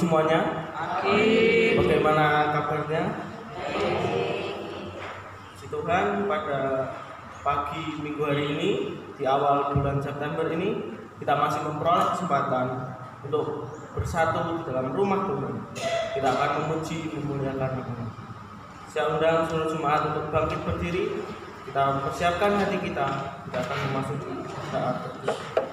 semuanya. Bagaimana kabarnya? Puji Tuhan, pada pagi minggu hari ini, di awal bulan September ini, kita masih memperoleh kesempatan untuk bersatu di dalam rumah Tuhan. Kita akan memuji, memuliakan Tuhan. Saya undang seluruh jemaat untuk bangkit berdiri. Kita persiapkan hati kita akan memasuki saat berdoa.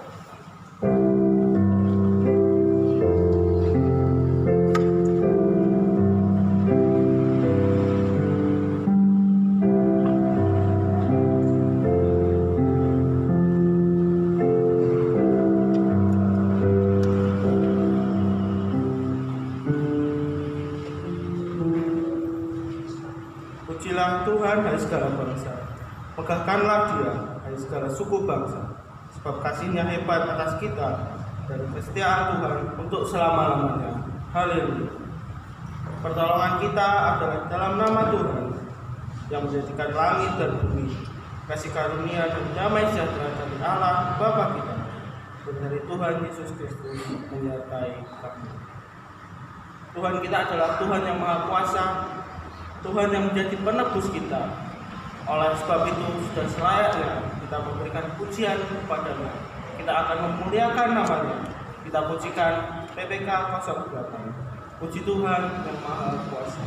Pujilah Tuhan, hai segala bangsa. Megahkanlah Dia, hai segala suku bangsa. Sebab kasih-Nya hebat atas kita dan kesetiaan Tuhan untuk selama-lamanya. Haleluya. Pertolongan kita adalah dalam nama Tuhan yang menjadikan langit dan bumi. Kasih karunia dan damai sejahtera dari Allah Bapa kita dan dari Tuhan Yesus Kristus menyertai kami. Tuhan kita adalah Tuhan yang Maha Kuasa, Tuhan yang menjadi penebus kita. Oleh sebab itu sudah selayaknya kita memberikan pujian kepada-Nya. Kita akan memuliakan nama-Nya. Kita pujikan PPK 08. Puji Tuhan yang Maha Kuasa.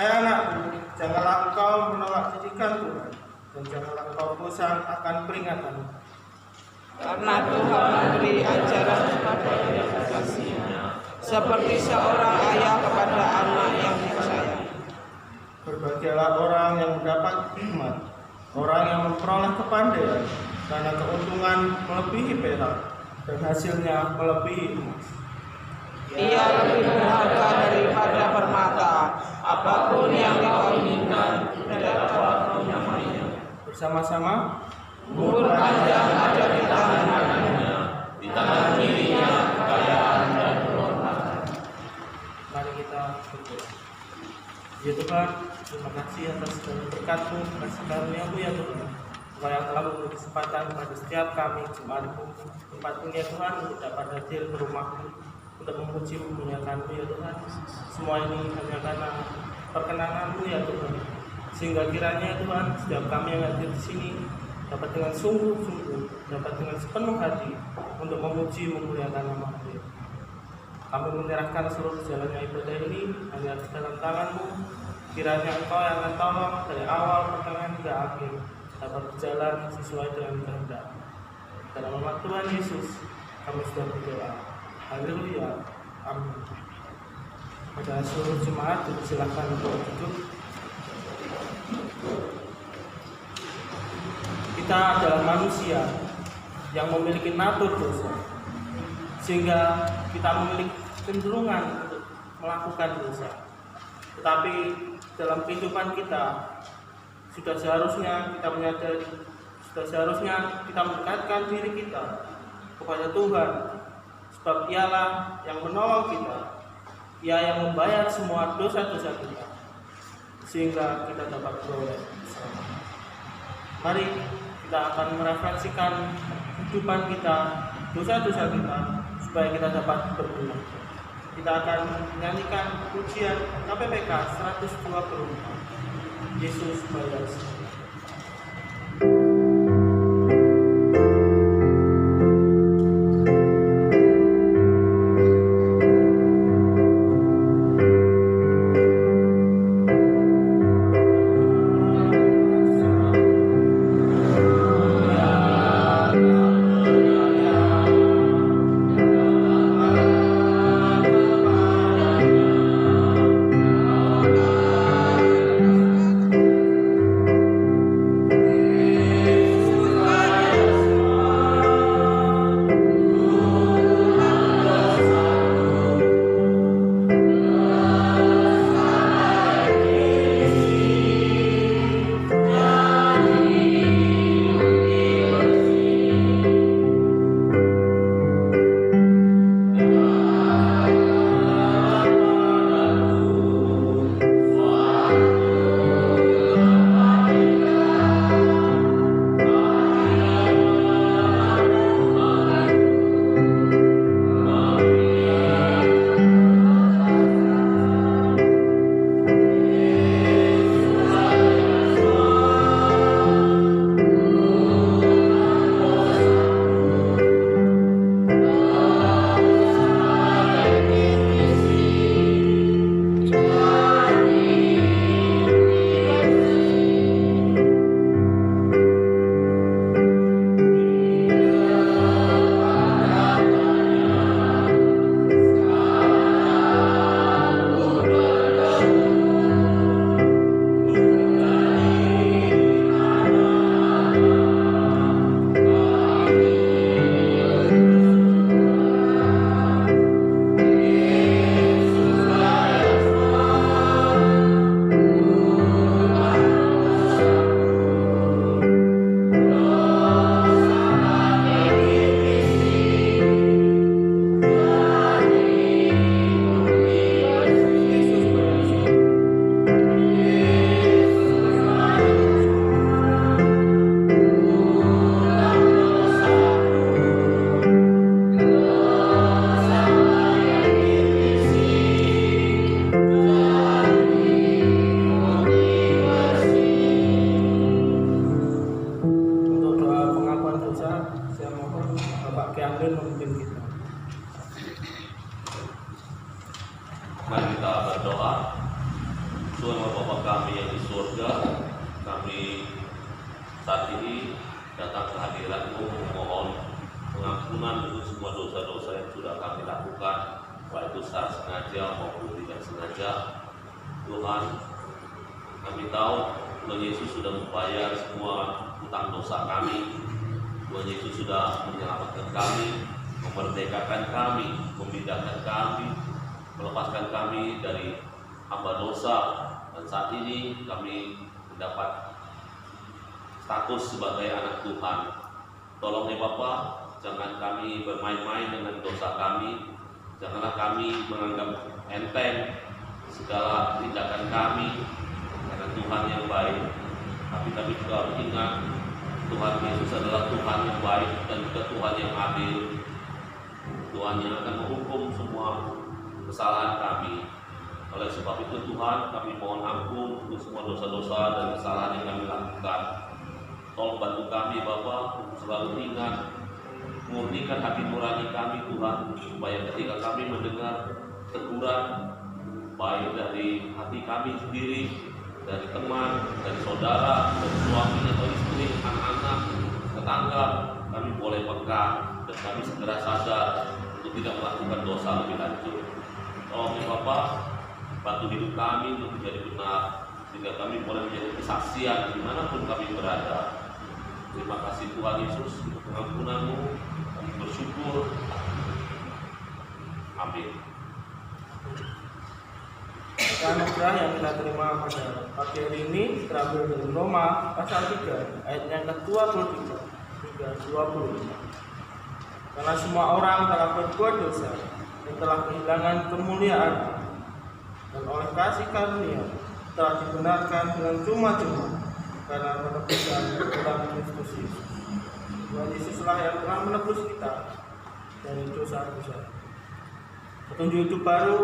Hai anakku, janganlah engkau menolak didikan Tuhan, dan janganlah engkau bosan akan peringatan. Karena Tuhan memberi ajaran kepada yang dikasihinya, seperti seorang ayah kepada anak yang disayang. Berbahagialah orang yang mendapat hikmat, orang yang memperoleh kepandaian, karena keuntungan melebihi perak, dan hasilnya melebihi emas. Ia lebih berharga daripada permata, apapun yang kau inginkan tidak dapat kau nyamainya. Bersama-sama, umur panjang ada di tangan kanannya, di tangan kirinya kekayaan dan kehormatan. Mari kita berdoa. Ya Tuhan, terima kasih atas segala berkat-Mu, kasih karunia-Mu ya Tuhan. Engkau yang telah memberi kesempatan kepada setiap kami jemaat-Mu, tempat-Mu ya Tuhan, untuk dapat hadir ke rumah-Mu, untuk memuji memuliakan-Mu ya Tuhan. Semua ini hanya karena perkenanan-Mu ya Tuhan. Sehingga kiranya Tuhan, setiap kami yang hadir di sini dapat dengan sungguh-sungguh, dapat dengan sepenuh hati untuk memuji memuliakan nama-Mu. Kami menyerahkan seluruh jalannya ibadah ini hanya di dalam tangan-Mu. Kiranya Engkau yang akan tolong dari awal, pertengahan hingga akhir dapat berjalan sesuai dengan kehendak. Dalam nama Tuhan Yesus, kami sudah berdoa. Haleluya. Amin. Pada seluruh jemaat dipersilakan untuk duduk. Kita adalah manusia yang memiliki natur dosa, sehingga kita memiliki kecenderungan untuk melakukan dosa. Tetapi dalam kehidupan kita sudah seharusnya kita menyadari, sudah seharusnya kita mendekatkan diri kita kepada Tuhan, sebab Dialah yang menolong kita, Ia yang membayar semua dosa-dosa kita, sehingga kita dapat beroleh keselamatan. Mari kita akan merefleksikan kehidupan kita, dosa-dosa kita, supaya kita dapat berguna. Kita akan menyanyikan pujian KPPK 124, Yesus bayar semua. Status sebagai anak Tuhan. Tolong ya Bapa, jangan kami bermain-main dengan dosa kami. Janganlah kami menganggap enteng segala tindakan kami, karena Tuhan yang baik. Tapi kami juga ingat Tuhan Yesus adalah Tuhan yang baik dan juga Tuhan yang adil. Tuhan yang akan menghukum semua kesalahan kami. Oleh sebab itu Tuhan, kami mohon ampun untuk semua dosa-dosa dan kesalahan yang kami lakukan. Tolong bantu kami Bapa untuk selalu ingat, murnikan hati nurani kami Tuhan, supaya ketika kami mendengar teguran baik dari hati kami sendiri, dari teman, dari saudara, dari suami atau istri, anak-anak, tetangga, kami boleh peka dan kami segera sadar untuk tidak melakukan dosa lebih lanjut. Tolong ya Bapak, bantu hidup kami untuk menjadi benar, sehingga kami boleh menjadi kesaksian dimanapun kami berada. Terima kasih Tuhan Yesus untuk pengampunan-Mu. Kami bersyukur. Amin. Anugerah yang kita terima pada pagi hari ini terambil dari Roma pasal 3 ayat yang ke-23 hingga 25. Karena semua orang telah berbuat dosa dan telah kehilangan kemuliaan, dan oleh kasih karunia telah dibenarkan dengan cuma-cuma karena penebusan dalam Kristus Yesus. Tuhan Yesuslah yang telah menebus kita dari dosa-dosa. Petunjuk hidup baru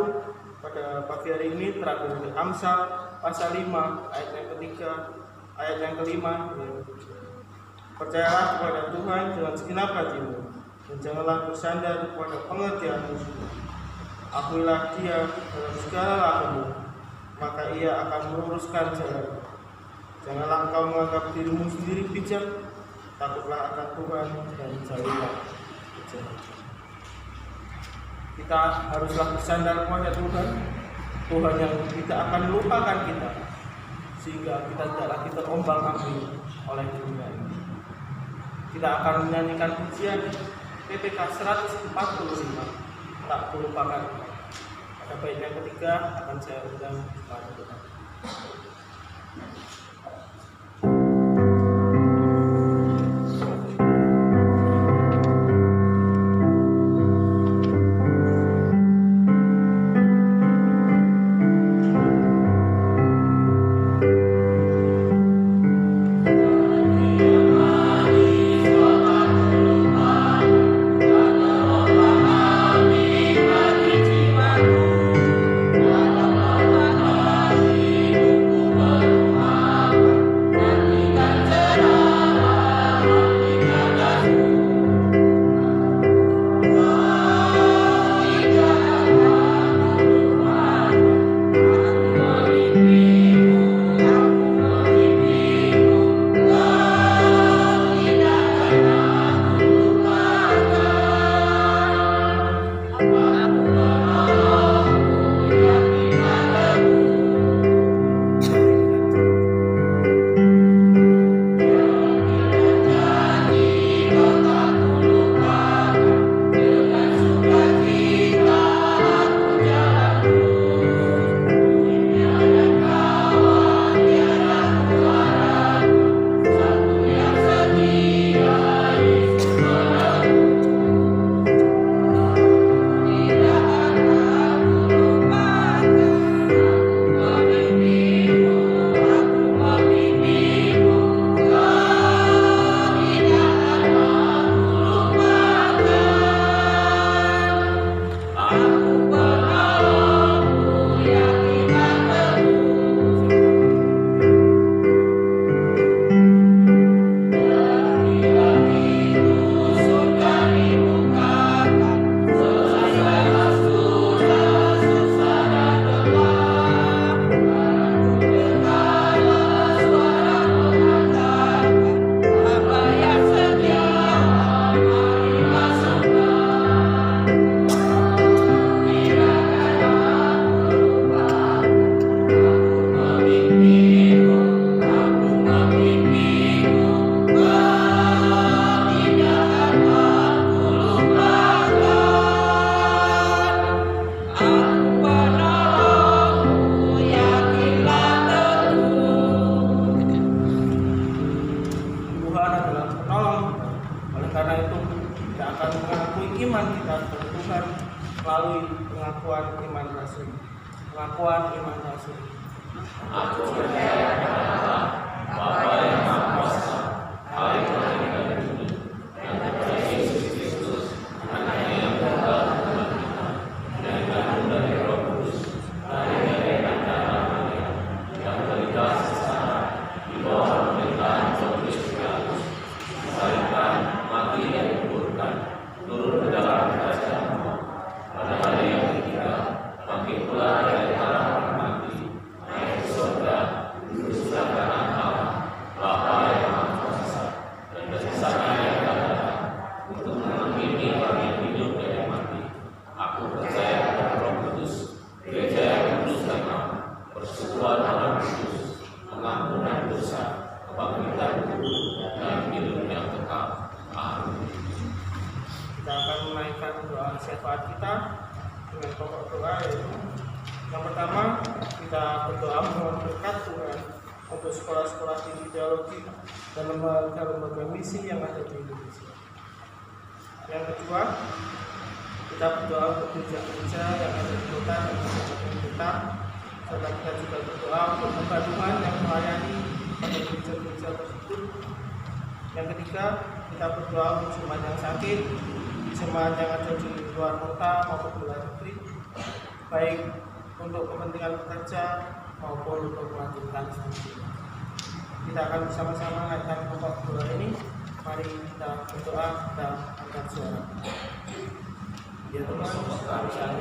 pada pagi hari ini terambil dari Amsal pasal 5 ayat yang ketiga, ayat yang kelima. Percayalah kepada Tuhan dengan segenap hatimu, dan janganlah bersandar kepada pengertianmu sendiri. Akuilah Dia dalam segala lakumu, maka Ia akan meluruskan jalanmu. Janganlah engkau menganggap dirimu sendiri bijak, takutlah akan Tuhan dan jauhilah kejahatan. Kita haruslah bersandar kepada Tuhan, Tuhan yang tidak akan melupakan kita, sehingga kita tidak lagi terombang-ambing oleh dunia ini. Kita akan menyanyikan pujian PPK 145, tak melupakan. Pada bait yang ketiga akan saya undang kepada Tuhan. melalui pengakuan iman rasul. Pengakuan iman rasul. Aku percaya kepada Bapa yang Maha Kuasa, Allah yang Maha Tinggi, dan kepada Yesus Kristus, Anaknya yang tunggal dari Tuhan, yang kandung dari Roh Kudus, lahir dari untuk sekolah-sekolah tinggi teologi dan lembaga-lembaga misi yang ada di Indonesia. Yang kedua, kita berdoa untuk gereja-gereja yang ada di kota dan kabupaten kita, serta kita juga berdoa untuk hamba Tuhan yang melayani pada gereja-gereja tersebut. Yang ketiga, kita berdoa untuk jemaat yang sakit, jemaat yang ada di luar kota maupun di luar negeri, baik untuk kepentingan pekerja maupun untuk melanjutkan studi. Kita akan bersama-sama menaikkan pokok doa ini. Mari kita berdoa dan angkat suara. Ya Tuhan, kami sangat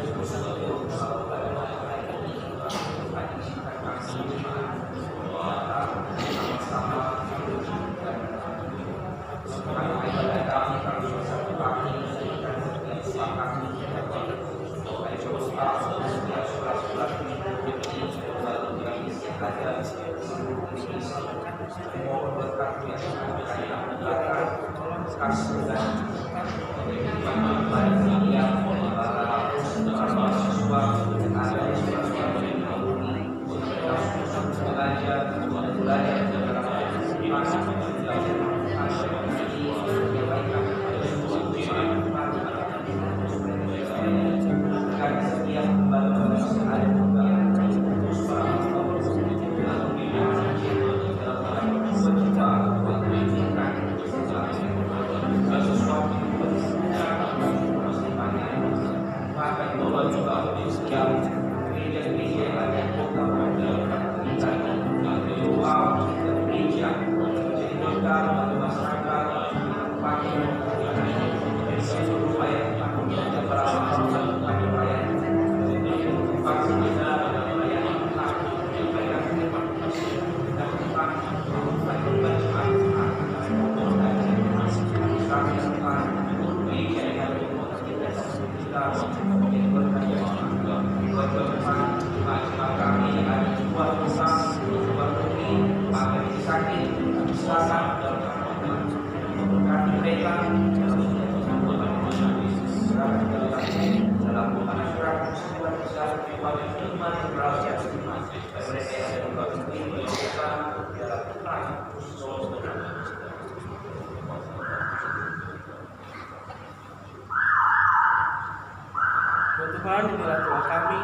Tuhan, inilah doa kami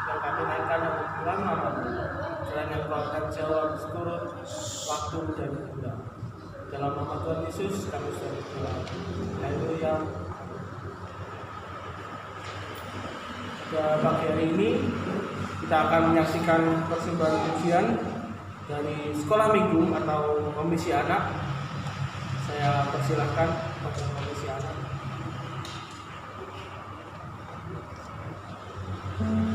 yang kami naikkan dan pulang nama-Mu. Kiranya Engkau akan jawab seturut waktu dan bulan. Dalam nama Tuhan Yesus kami sudah berdoa. Haleluya. Pada pagi hari ini kita akan menyaksikan persembahan pujian dari sekolah minggu atau komisi anak. Saya persilahkan kepada komisi anak. Siapa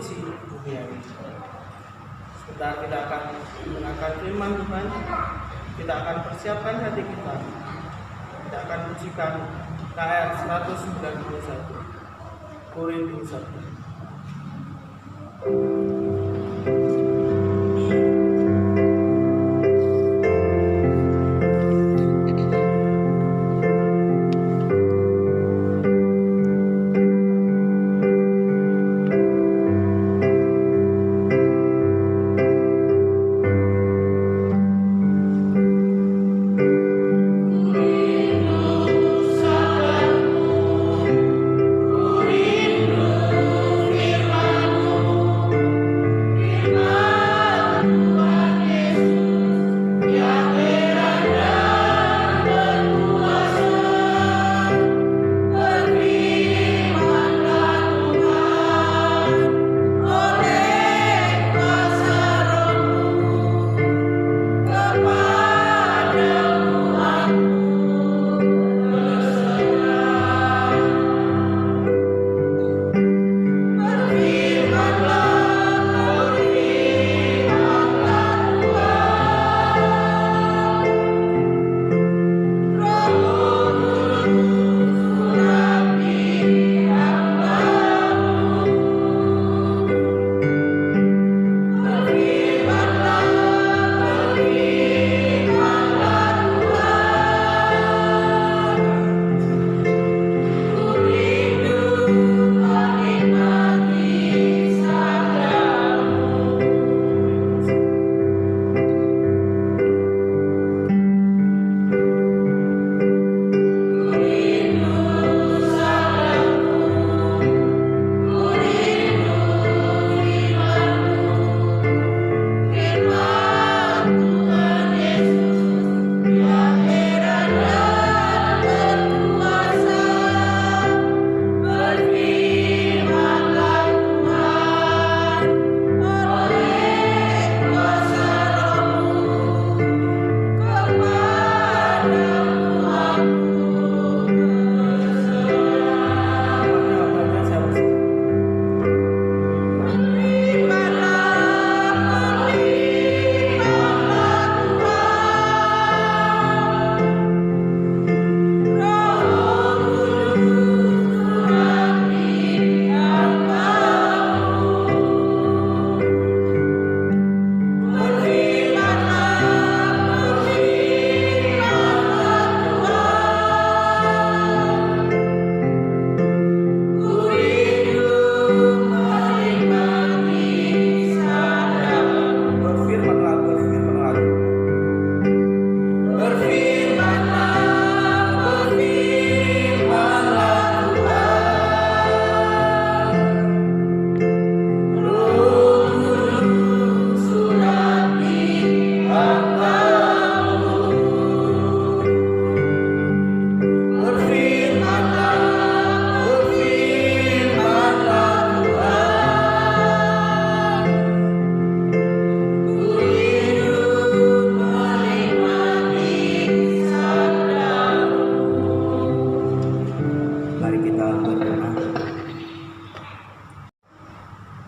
kondisi dunia ini. Sebentar kita akan menggunakan firman Tuhan, kita akan persiapkan hati kita, kita akan pujikan ayat 191 Korintus 1.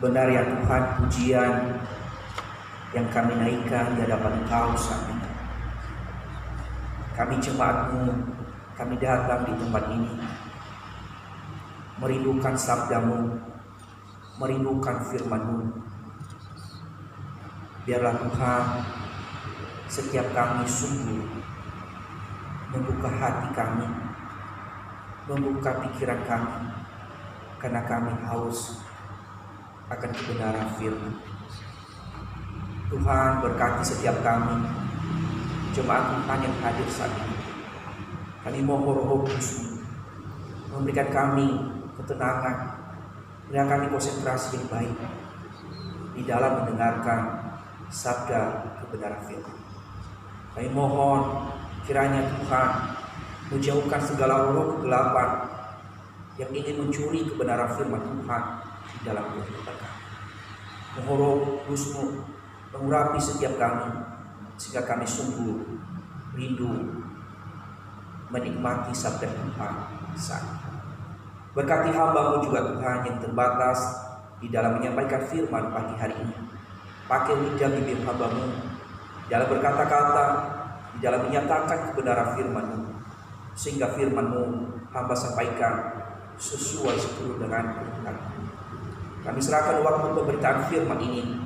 Benar ya Tuhan, pujian yang kami naikkan di hadapan Engkau saat ini. Kami jemaat-Mu, kami datang di tempat ini merindukan sabda-Mu, merindukan firman-Mu. Biarlah Tuhan, setiap kami sungguh membuka hati kami, membuka pikiran kami, karena kami haus akan kebenaran firman. Tuhan berkati setiap kami, jemaat Tuhan yang hadir saat ini. Kami mohon Roh Kudus memberikan kami ketenangan, berikan kami konsentrasi yang baik di dalam mendengarkan sabda kebenaran firman. Kami mohon kiranya Tuhan menjauhkan segala roh kegelapan yang ingin mencuri kebenaran firman Tuhan di dalam kehidupan kami. Mohon Roh Kudus-Mu mengurapi setiap kami, sehingga kami sungguh rindu menikmati sabda Tuhan saat ini. Berkati hamba-Mu juga Tuhan yang terbatas di dalam menyampaikan firman pagi hari ini. Pakai lidah bibir hamba-Mu dalam berkata-kata, di dalam menyatakan kebenaran firman-Mu, sehingga firman-Mu hamba sampaikan sesuai seturut dengan kehendak. Kami serahkan waktu pemberitaan firman ini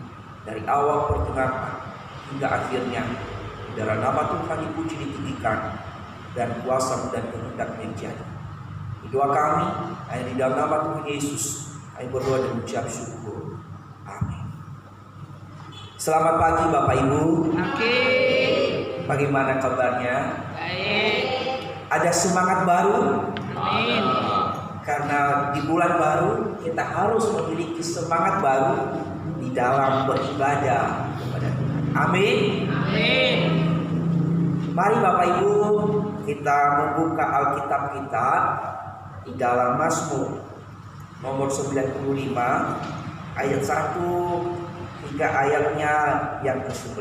dari awal pertengahan hingga akhirnya. Dalam nama Tuhan dipuji, ditinggikan, dan kuasa dan kehendak yang jadi. Doa kami hanya di dalam nama Tuhan Yesus. Kami berdoa dan mengucap syukur. Amin. Selamat pagi Bapak Ibu. Oke. Bagaimana kabarnya? Baik. Ada semangat baru? Amin. Karena di bulan baru kita harus memiliki semangat baru di dalam beribadah kepada Tuhan. Amin. Amin. Mari Bapak Ibu kita membuka Alkitab kita di dalam Mazmur nomor 95 ayat 1 hingga ayatnya yang ke-11.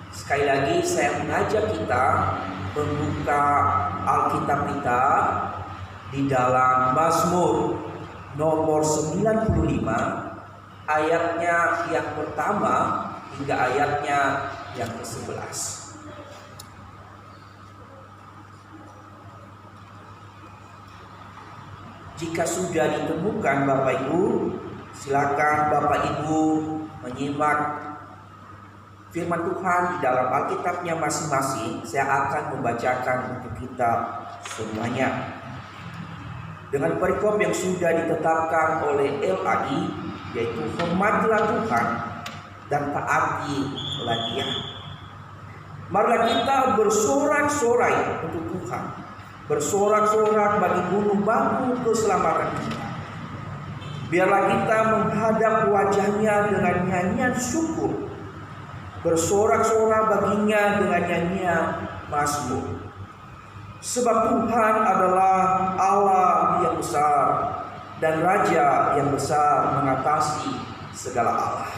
Sekali lagi saya mengajak kita membuka Alkitab kita di dalam Mazmur nomor 95 ayatnya yang pertama hingga ayatnya yang ke-11. Jika sudah ditemukan Bapak Ibu, silakan Bapak Ibu menyimak firman Tuhan di dalam Alkitabnya masing-masing. Saya akan membacakan untuk kita semuanya. Dengan perikop yang sudah ditetapkan oleh LAI, yaitu hormatilah Tuhan dan taatilah Dia. Marilah kita bersorak-sorai untuk Tuhan, bersorak-sorak bagi gunung batu keselamatan kita. Biarlah kita menghadap wajah-Nya dengan nyanyian syukur, bersorak-sorak baginya dengan nyanyian mazmur. Sebab Tuhan adalah Allah yang besar dan Raja yang besar mengatasi segala Allah.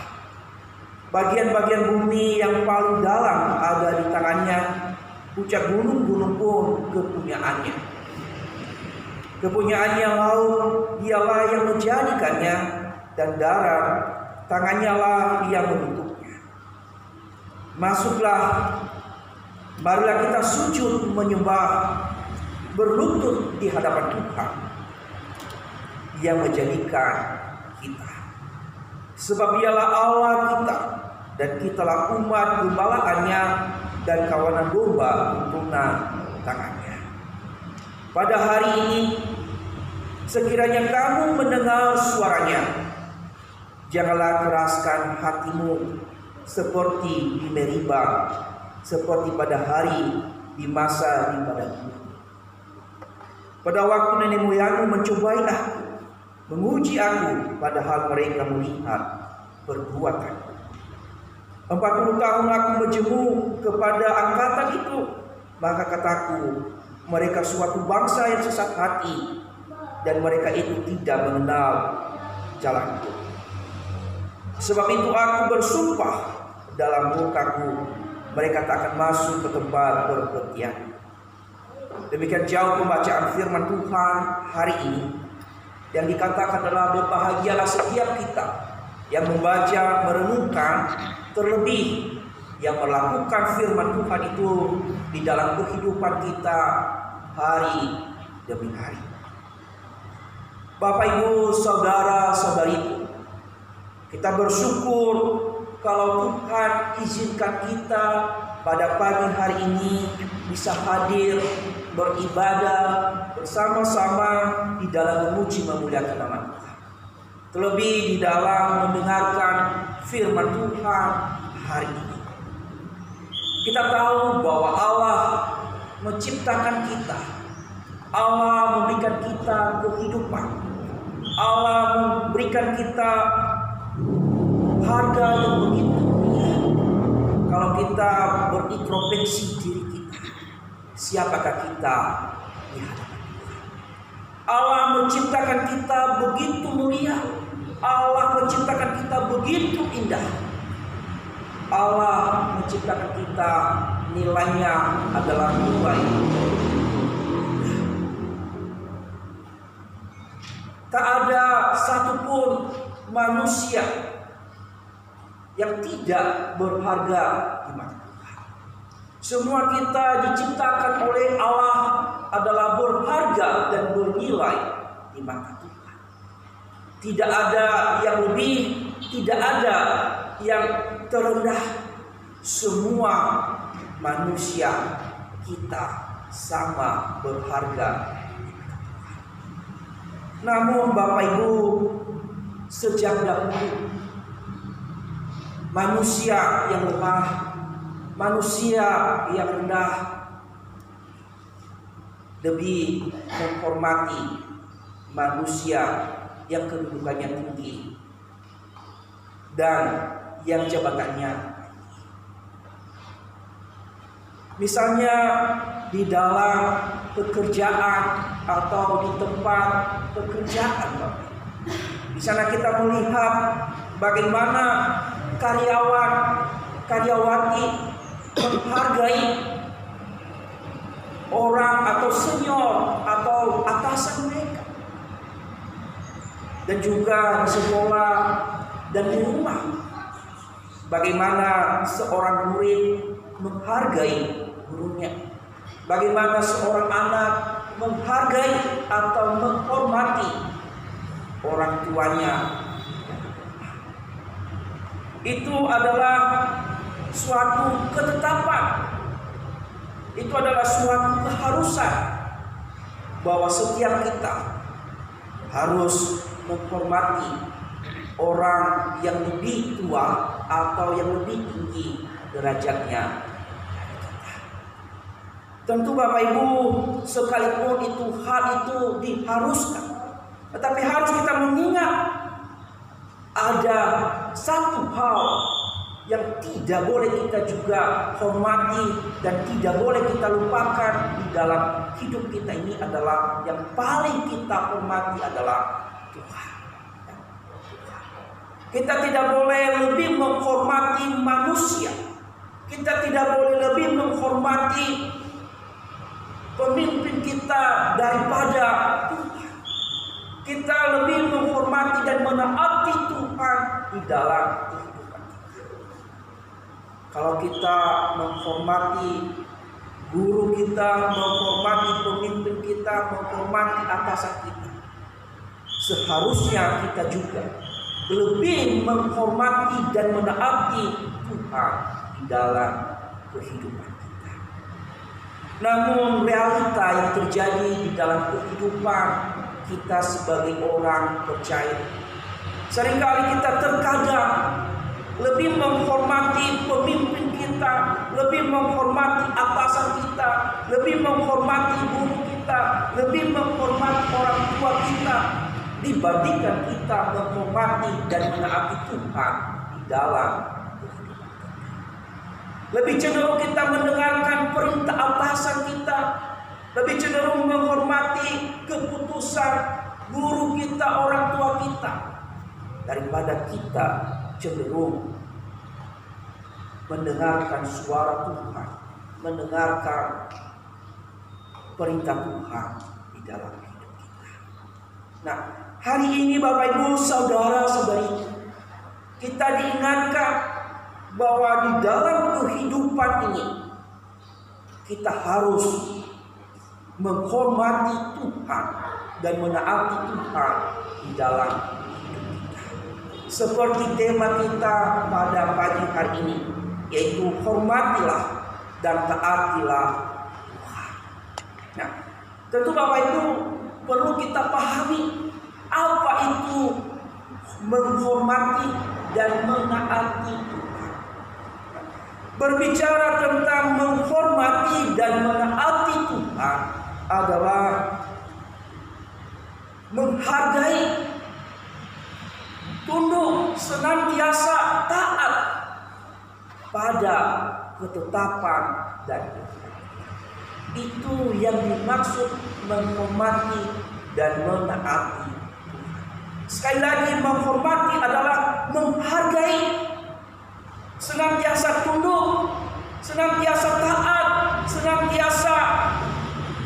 Bagian-bagian bumi yang paling dalam ada di tangannya, puncak gunung-gunung pun kepunyaannya. Kepunyaannya laut, Dialah yang menjadikannya, dan darat, tangannya lah yang membentuknya. Masuklah, marilah kita sujud menyembah, berlutut di hadapan Tuhan yang menjadikan kita. Sebab Dialah Allah kita, dan kitalah umat gembalaannya dan kawanan domba tuntunan tangannya. Pada hari ini, sekiranya kamu mendengar suaranya, janganlah keraskan hatimu seperti di Meriba, seperti pada hari di masa di padang gurun. Pada waktu nenek moyangmu mencobai aku, menguji aku, padahal mereka melihat perbuatanku. 40 tahun aku menjemu kepada angkatan itu, maka kataku, mereka suatu bangsa yang sesat hati, dan mereka itu tidak mengenal jalanku. Sebab itu aku bersumpah dalam murkaku, mereka tak akan masuk ke tempat perpetian. Demikian jauh pembacaan firman Tuhan hari ini. Yang dikatakan adalah berbahagialah setiap kita yang membaca, merenungkan, terlebih yang melakukan firman Tuhan itu di dalam kehidupan kita hari demi hari. Bapak Ibu, saudara-saudariku, kita bersyukur kalau Tuhan izinkan kita pada pagi hari ini bisa hadir beribadah bersama-sama di dalam memuji memuliakan nama Tuhan. Terlebih di dalam mendengarkan firman Tuhan hari ini. Kita tahu bahwa Allah menciptakan kita. Allah memberikan kita kehidupan. Allah memberikan kita harga yang begitu mulia. Kalau kita berintrospeksi diri kita, siapakah kita di hadapan Tuhan? Allah menciptakan kita begitu mulia. Allah menciptakan kita begitu indah. Allah menciptakan kita nilainya adalah baik. Tak ada satupun manusia yang tidak berharga di mata Tuhan. Semua kita diciptakan oleh Allah adalah berharga dan bernilai di mata Tuhan. Tidak ada yang lebih, tidak ada yang terendah. Semua manusia kita sama berharga. Namun Bapak Ibu, sejak dahulu manusia yang lemah, manusia yang rendah lebih menghormati manusia yang kedudukannya tinggi dan yang jabatannya. Misalnya di dalam pekerjaan atau di tempat pekerjaan, di sana kita melihat bagaimana karyawan, karyawati menghargai orang atau senior atau atasan mereka, dan juga di sekolah dan di rumah, bagaimana seorang murid menghargai gurunya, bagaimana seorang anak menghargai atau menghormati orang tuanya. Itu adalah suatu ketetapan, itu adalah suatu keharusan bahwa setiap kita harus menghormati orang yang lebih tua atau yang lebih tinggi derajatnya. Tentu Bapak Ibu, sekalipun itu hal itu diharuskan, tetapi harus kita mengingat ada satu hal yang tidak boleh kita juga hormati dan tidak boleh kita lupakan di dalam hidup kita ini adalah yang paling kita hormati adalah Tuhan. Kita tidak boleh lebih menghormati manusia. Kita tidak boleh lebih menghormati pemimpin kita daripada Tuhan. Kita lebih menghormati dan menaati Tuhan di dalam kehidupan kita. Kalau kita menghormati guru kita, menghormati pemimpin kita, menghormati atasan kita, seharusnya kita juga lebih menghormati dan menaati Tuhan di dalam kehidupan kita. Namun realita yang terjadi di dalam kehidupan kita sebagai orang percaya, seringkali kita terkadang lebih menghormati pemimpin kita, lebih menghormati atasan kita, lebih menghormati guru kita, lebih menghormati orang tua kita, dibandingkan kita menghormati dan menaati Tuhan di dalam kehidupan kita. Lebih cenderung kita mendengarkan perintah atasan kita, lebih cenderung menghormati keputusan guru kita, orang tua kita, daripada kita cenderung mendengarkan suara Tuhan, mendengarkan perintah Tuhan di dalam hidup kita. Nah, hari ini Bapak Ibu, saudara-saudari, kita diingatkan bahwa di dalam kehidupan ini kita harus menghormati Tuhan dan menaati Tuhan di dalam hidup kita. Seperti tema kita pada pagi hari ini, yaitu hormatilah dan taatilah Tuhan. Nah, tentu Bapak Ibu perlu kita pahami apa itu menghormati dan menaati Tuhan. Berbicara tentang menghormati dan menaati Tuhan adalah menghargai, tunduk, senantiasa taat pada ketetapan dan itu yang dimaksud menghormati dan menaati. Sekali lagi, menghormati adalah menghargai, senantiasa tunduk, senantiasa taat, senantiasa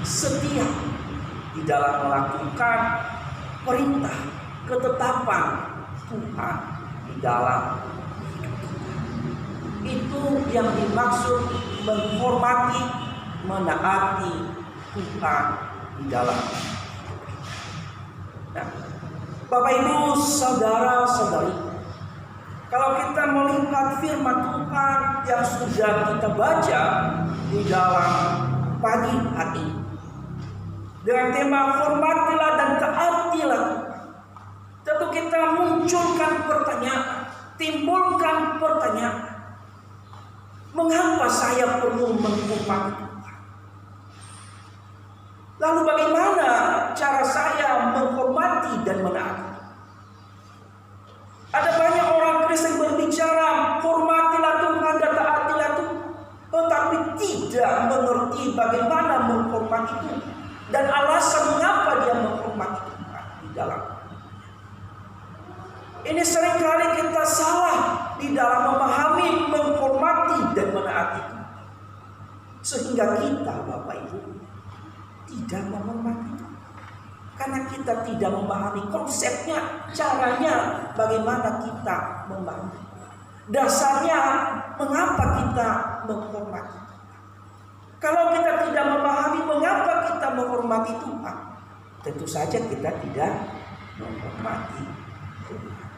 setia di dalam melakukan perintah, ketetapan Tuhan di dalam hidup kita. Itu yang dimaksud menghormati, menaati Tuhan di dalam hidup kita. Nah, Bapak Ibu, saudara-saudari, kalau kita melihat firman Tuhan yang sudah kita baca di dalam pagi hari ini dengan tema hormatilah dan taatilah Tuhan, tentu kita munculkan pertanyaan, timbulkan pertanyaan, mengapa saya perlu menghormati Tuhan? Lalu bagaimana cara saya menghormati dan menaati? Ada banyak orang Kristen berbicara hormatilah Tuhan dan taatilah Tuhan, tetapi tidak mengerti bagaimana menghormati Tuhan dan alasan mengapa dia menghormati Tuhan di dalam. Ini seringkali kita salah di dalam memahami, menghormati dan menaati Tuhan, sehingga kita, Bapak Ibu, tidak menghormati Tuhan. Karena kita tidak memahami konsepnya, caranya bagaimana kita memahami. Dasarnya mengapa kita menghormati. Kalau kita tidak memahami mengapa kita menghormati Tuhan, tentu saja kita tidak menghormati Tuhan.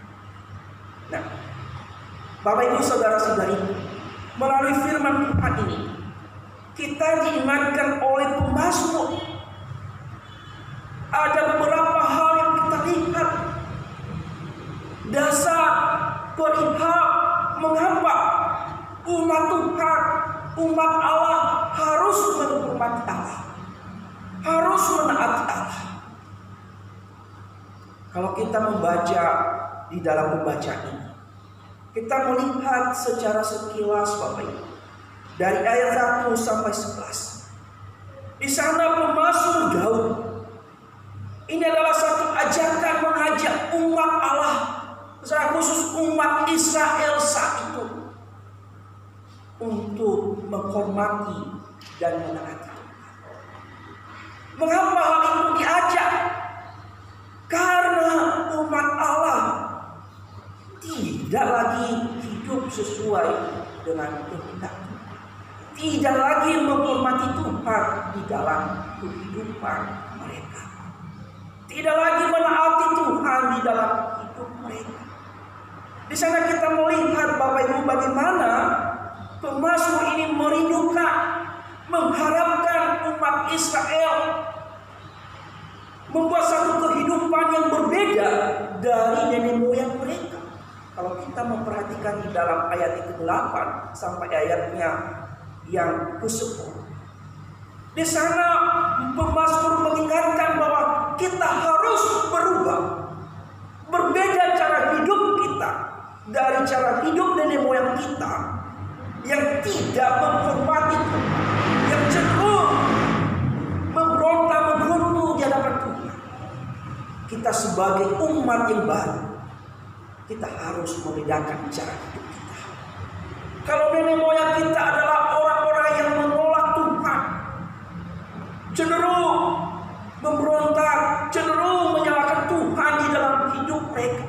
Nah, Bapak Ibu saudara-saudari, melalui firman Tuhan ini kita diingatkan oleh pemazmur. Ada beberapa hal yang kita lihat, dasar perihal mengapa umat Tuhan, umat Allah harus menghormati Allah, harus menaati Allah. Kalau kita membaca di dalam pembacaan ini, kita melihat secara sekilas, Bapak Ibu, dari ayat 1 sampai 11. Di sana pemazmur Daud, ini adalah satu ajakan mengajak umat Allah, secara khusus umat Israel saat itu, untuk menghormati dan menaati. Mengapa hal itu diajak? Karena umat Allah tidak lagi hidup sesuai dengan kehendak, tidak lagi menghormati Tuhan di dalam kehidupan mereka, tidak lagi menaati Tuhan di dalam hidup mereka. Di sana kita melihat, Bapak Ibu, bagaimana pemazmur ini merindukan, mengharapkan umat Israel membuat satu kehidupan yang berbeda dari nenek moyang mereka. Kalau kita memperhatikan di dalam ayat ke-8 sampai ayatnya yang ke-10, di sana pemazmur mengingatkan bahwa kita harus berubah, berbeda cara hidup kita dari cara hidup nenek moyang kita yang tidak menghormati Tuhan, yang cenderung memberontak, menggerutu di hadapan Tuhan. Kita sebagai umat yang baru, kita harus membedakan cara hidup kita. Kalau nenek moyang kita adalah orang-orang yang menolak Tuhan, cenderung memberontak, cenderung menyalahkan Tuhan di dalam hidup mereka,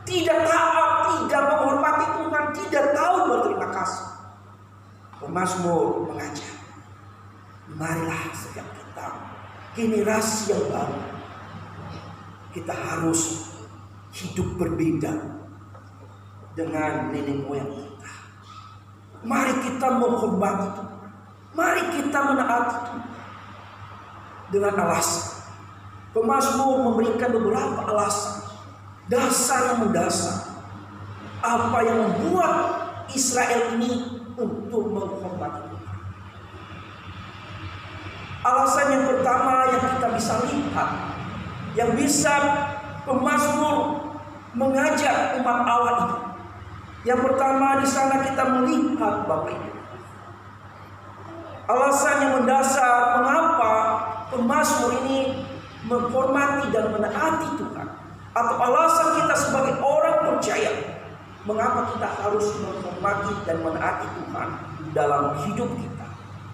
tidak taat, tidak menghormati Tuhan, tidak tahu berterima kasih. Pemazmur mengajak, marilah setiap kita, generasi yang baru, kita harus hidup berbeda dengan nenek moyang kita. Mari kita menghormati Tuhan, mari kita menaati Tuhan. Dengan alasan, pemazmur memberikan beberapa alasan, dasar yang mendasar, apa yang membuat Israel ini untuk menghormati Tuhan. Alasan yang pertama yang kita bisa lihat, yang bisa pemazmur mengajak umat Allah itu, yang pertama di sana kita melihat, Bapak Ibu, alasan yang mendasar mengapa pemazmur ini menghormati dan menaati Tuhan, atau alasan kita sebagai orang percaya mengapa kita harus menghormati dan menaati Tuhan dalam hidup kita.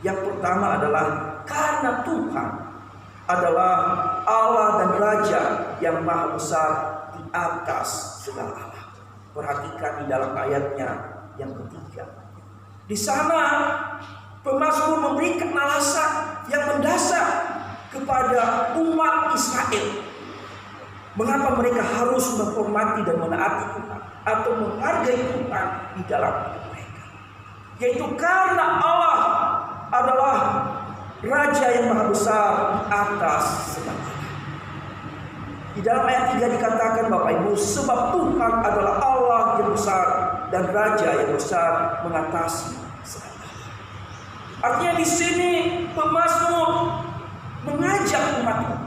Yang pertama adalah karena Tuhan adalah Allah dan Raja yang Maha Besar di atas segala Allah. Perhatikan di dalam ayatnya yang ketiga. Di sana pemazmur memberikan alasan yang mendasar kepada umat Israel. Mengapa mereka harus menghormati dan menaati Tuhan atau menghargai Tuhan di dalam hidup mereka? Yaitu karena Allah adalah Raja yang Maha Besar di atas segala Allah. Di dalam ayat 3 dikatakan Bapak Ibu, sebab Tuhan adalah Allah yang besar dan Raja yang besar mengatasi segala Allah. Artinya di sini pemazmur mengajak umat Tuhan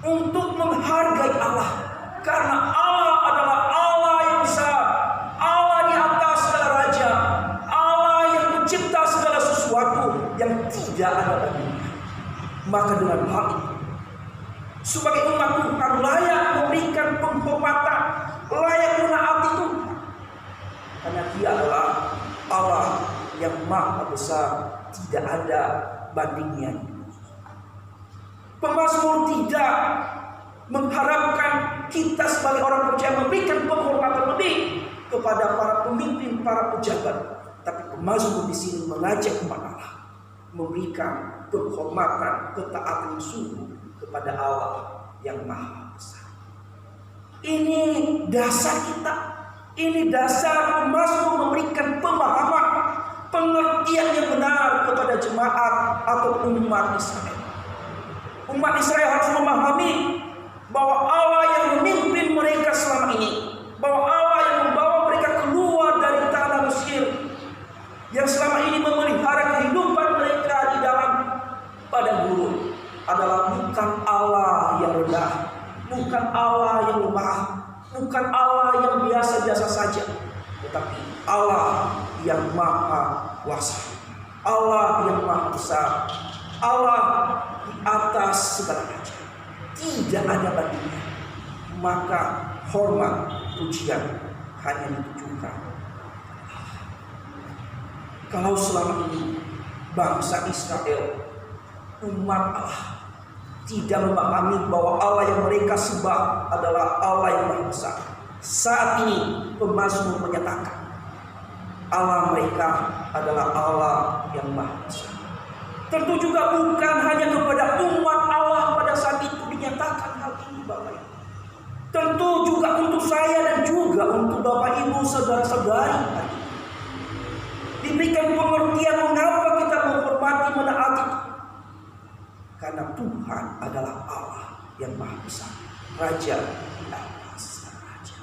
untuk menghargai Allah, karena Allah adalah Allah yang besar, Allah di atas segala raja, Allah yang mencipta segala sesuatu yang tidak ada bandingnya. Maka dengan hal itu, sebagai umat Tuhan layak memberikan penghormatan, layak menaati Tuhan, karena Dia adalah Allah yang Maha Besar, tidak ada bandingnya. Pemazmur tidak mengharapkan kita sebagai orang percaya memberikan penghormatan lebih kepada para pemimpin, para pejabat, tapi pemazmur di sini mengajak umat Allah memberikan penghormatan, ketaatan yang sungguh kepada Allah yang Maha Besar. Ini dasar kita, ini dasar pemazmur memberikan pemahaman, pengertian yang benar kepada jemaat atau umat Israel. Umat Israel harus memahami bahwa Allah yang memimpin mereka selama ini, bahwa Allah yang membawa mereka keluar dari tanah Mesir, yang selama ini memelihara kehidupan mereka di dalam padang gurun, adalah bukan Allah yang rendah, bukan Allah yang lemah, bukan Allah yang biasa-biasa saja, tetapi Allah yang Maha Kuasa, Allah yang Maha Besar, Allah di atas segala raja, tidak ada bandingnya. Maka hormat, pujian hanya ditujukan. Kalau selama ini bangsa Israel, umat Allah, tidak memahami bahwa Allah yang mereka sembah adalah Allah yang Maha Besar, saat ini pemazmur menyatakan Allah mereka adalah Allah yang Maha Besar. Tentu juga bukan hanya kepada umat Allah pada saat itu dinyatakan hal ini, Bapak Ibu. Tentu juga untuk saya dan juga untuk Bapak Ibu, saudara-saudari, diberikan pengertian mengapa kita menghormati, menaati. Karena Tuhan adalah Allah yang Maha Besar, Raja di atas raja.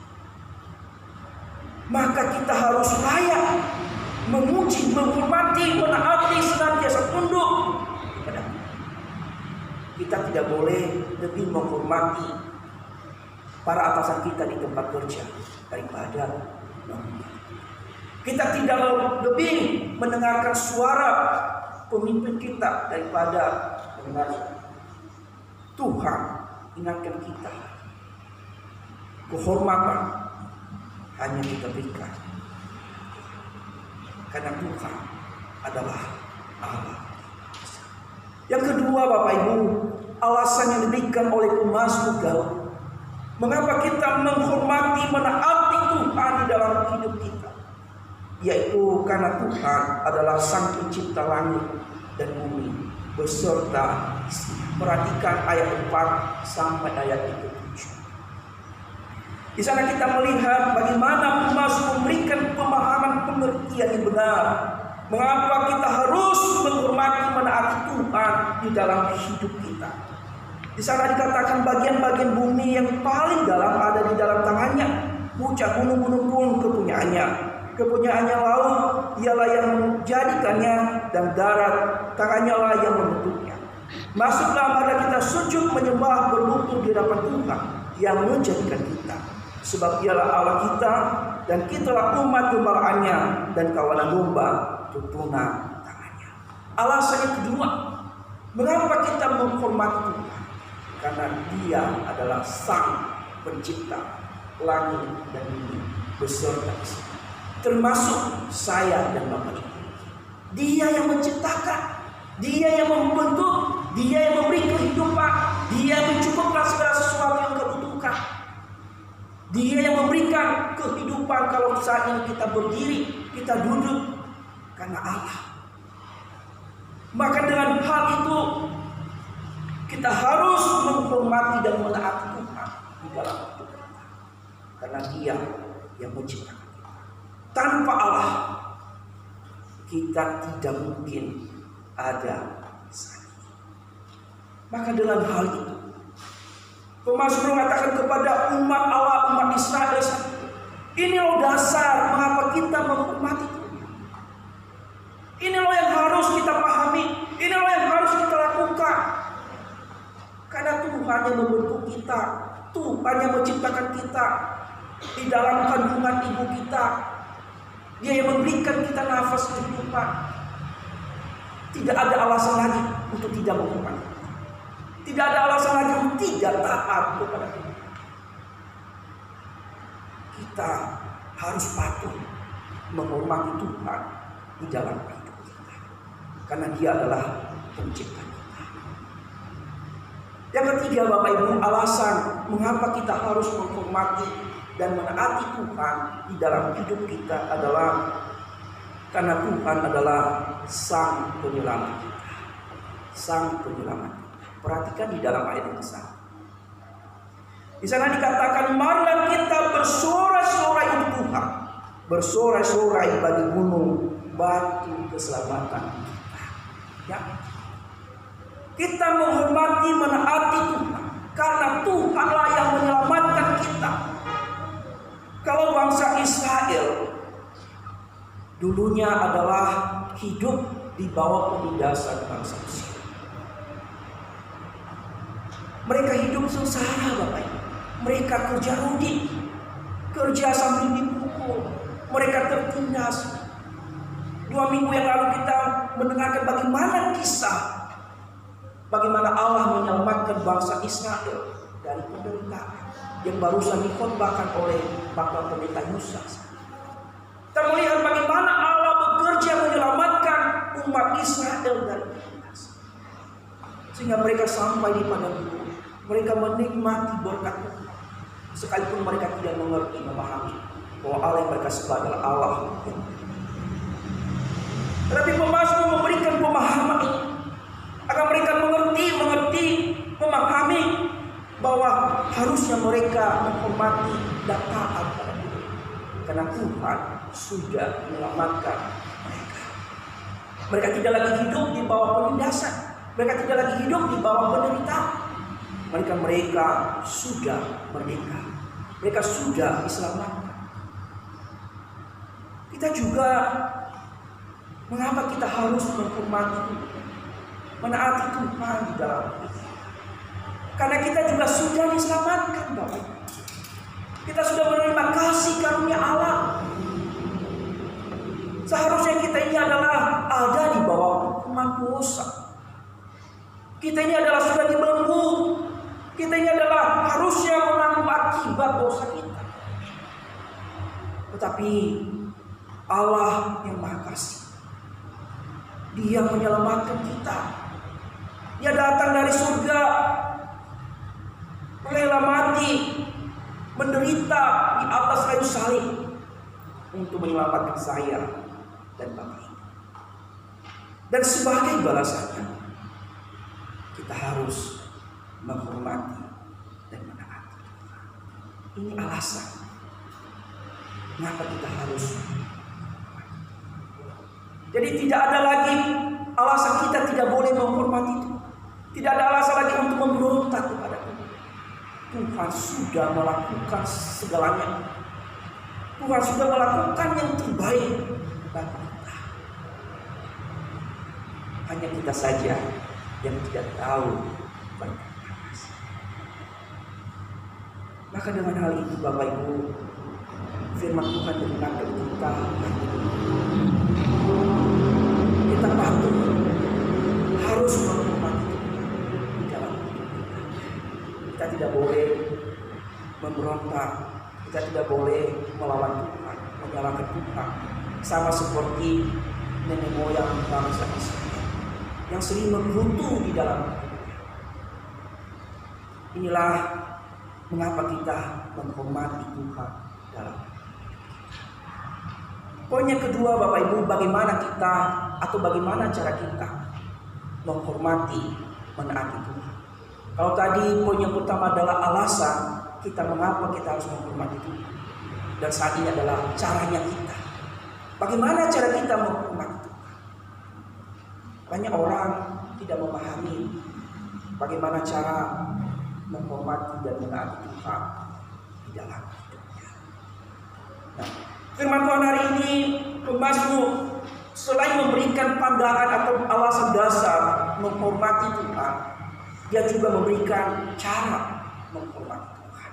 Maka kita harus layak memuji, menghormati, menaati, senantiasa tunduk kepada Tuhan. Kita tidak boleh lebih menghormati para atasan kita di tempat kerja daripada kita tidak lebih mendengarkan suara pemimpin kita daripada mendengar Tuhan. Ingatkan kita, kehormatan hanya kita berikan karena Tuhan adalah Allah. Yang kedua, Bapak Ibu, alasan yang diberikan oleh pemazmur Daud, mengapa kita menghormati, menaati Tuhan di dalam hidup kita, yaitu karena Tuhan adalah Sang Pencipta langit dan bumi beserta isinya. Perhatikan ayat 4 sampai ayat 7. Di sana kita melihat bagaimana pemazmur memberikan pemahaman pengertian yang benar. Mengapa kita harus menghormati, menaati Tuhan di dalam hidup kita. Di sana dikatakan bagian-bagian bumi yang paling dalam ada di dalam tangannya. Puncak gunung-gunung pun kepunyaannya. Kepunyaannya laut, ialah yang menjadikannya, dan darat, tangannya lah yang membentuknya. Masuklah mari kita sujud menyembah berlutut di hadapan Tuhan yang menjadikan kita. Sebab Dialah Allah kita, dan kitalah umat gembalaannya dan kawanan domba tuntunan tangannya. Alasan yang kedua, mengapa kita menghormati Tuhan? Karena Dia adalah Sang Pencipta langit dan bumi beserta isinya, termasuk saya dan Bapak Ibu. Dia yang menciptakan, Dia yang membentuk, Dia yang memberi kehidupan, Dia yang mencukupkan segala sesuatu yang kita butuhkan. Dia yang memberikan kehidupan kalau saat ini kita berdiri, kita duduk karena Allah. Maka dengan hal itu kita harus menghormati dan menaati Tuhan di dalam hidup kita. Karena Dia yang menciptakan kita. Tanpa Allah kita tidak mungkin ada. Maka dengan hal itu Pemasmur mengatakan kepada umat Allah, umat Israel, ini loh dasar mengapa kita menghormati Tuhan. Ini loh yang harus kita pahami, ini loh yang harus kita lakukan. Karena Tuhan yang membentuk kita, Tuhan yang menciptakan kita di dalam kandungan ibu kita. Dia yang memberikan kita nafas kehidupan. Tidak ada alasan lagi untuk tidak menghormati. Tidak ada alasan lagi untuk tidak taat kepada Tuhan. Kita harus patuh menghormati Tuhan di dalam hidup kita. Karena Dia adalah pencipta kita. Yang ketiga, Bapak Ibu, alasan mengapa kita harus menghormati dan menaati Tuhan di dalam hidup kita adalah karena Tuhan adalah Sang Penyelamat kita. Sang Penyelamat. Perhatikan di dalam ayat yang sama. Di sana dikatakan, marilah kita bersorai-sorai untuk Tuhan, bersorai-sorai bagi gunung batu keselamatan kita. Ya. Kita menghormati, menaati Tuhan karena Tuhanlah yang menyelamatkan kita. Kalau bangsa Israel dulunya adalah hidup di bawah penindasan bangsa Mesir. Mereka hidup sengsara, Bapak Ibu. Mereka kerja rudi, kerja sambil dipukul. Mereka tertindas. 2 minggu yang lalu kita mendengarkan bagaimana kisah bagaimana Allah menyelamatkan bangsa Israel dari penderitaan yang barusan dikhotbahkan oleh Bapak Pendeta Musa. Kita melihat bagaimana Allah bekerja menyelamatkan umat Israel dari penderitaan, sehingga mereka sampai di padang gurun. Mereka menikmati berkat Tuhan, sekalipun mereka tidak mengerti, memahami bahwa Allah yang mereka sembah adalah Allah. Tetapi pemazmur memberikan pemahaman ini agar mereka mengerti, memahami bahwa harusnya mereka menghormati dan taat pada Tuhan, karena Tuhan sudah menyelamatkan mereka. Mereka tidak lagi hidup di bawah penindasan, mereka tidak lagi hidup di bawah penderitaan. Mereka sudah merdeka. Mereka sudah diselamatkan. Kita juga, mengapa kita harus menghormati Tuhan, menaati Tuhan di dalam hidup? Karena kita juga sudah diselamatkan, Bapak. Kita sudah menerima kasih karunia Allah. Seharusnya kita ini adalah ada di bawah hukuman dosa. Kita ini adalah sudah dibelenggu. Kita ini adalah harusnya menanggung akibat dosa kita. Tetapi Allah yang Maha Kasih, Dia menyelamatkan kita. Dia datang dari surga, rela mati, menderita di atas kayu salib untuk menyelamatkan saya dan Bapak. Dan sebagai balasannya, kita harus menghormati dan menaati. Ini alasan mengapa kita harus. Jadi tidak ada lagi alasan kita tidak boleh menghormati Tuhan. Tidak ada alasan lagi untuk memberontak kepada Tuhan. Tuhan sudah melakukan segalanya. Tuhan sudah melakukan yang terbaik bagi kita. Hanya kita saja yang tidak tahu berkat. Maka dengan hal itu, Bapak Ibu, firman Tuhan mengingatkan kita patuh harus menghormati di dalam hidup kita. Kita tidak boleh memberontak, kita tidak boleh melawan Tuhan, menyalahkan Tuhan, sama seperti nenek moyang bangsa Israel yang sering menggerutu di dalam Inilah mengapa kita menghormati Tuhan dalam. Poin yang kedua, Bapak Ibu, bagaimana kita atau bagaimana cara kita menghormati, menaati Tuhan. Kalau tadi poin yang pertama adalah alasan kita mengapa kita harus menghormati Tuhan, dan saat ini adalah caranya kita. Bagaimana cara kita menghormati Tuhan? Banyak orang tidak memahami bagaimana cara menghormati dan menaati Tuhan di dalam hidupnya. Nah, firman Tuhan hari ini, pemazmur selain memberikan pandangan atau alasan dasar menghormati Tuhan, dia juga memberikan cara menghormati Tuhan.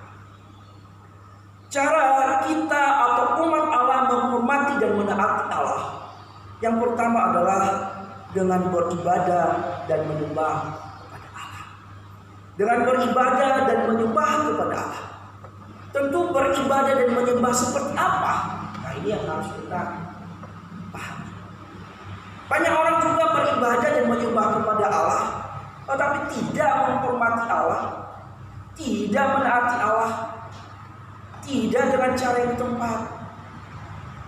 Cara kita atau umat Allah menghormati dan menaati Allah, yang pertama adalah dengan beribadah dan menyembah kepada Allah. Dengan beribadah dan menyembah kepada Allah. Tentu beribadah dan menyembah seperti apa? Nah, ini yang harus kita pahami. Banyak orang juga beribadah dan menyembah kepada Allah, tetapi tidak menghormati Allah, tidak menaati Allah, tidak dengan cara yang tepat.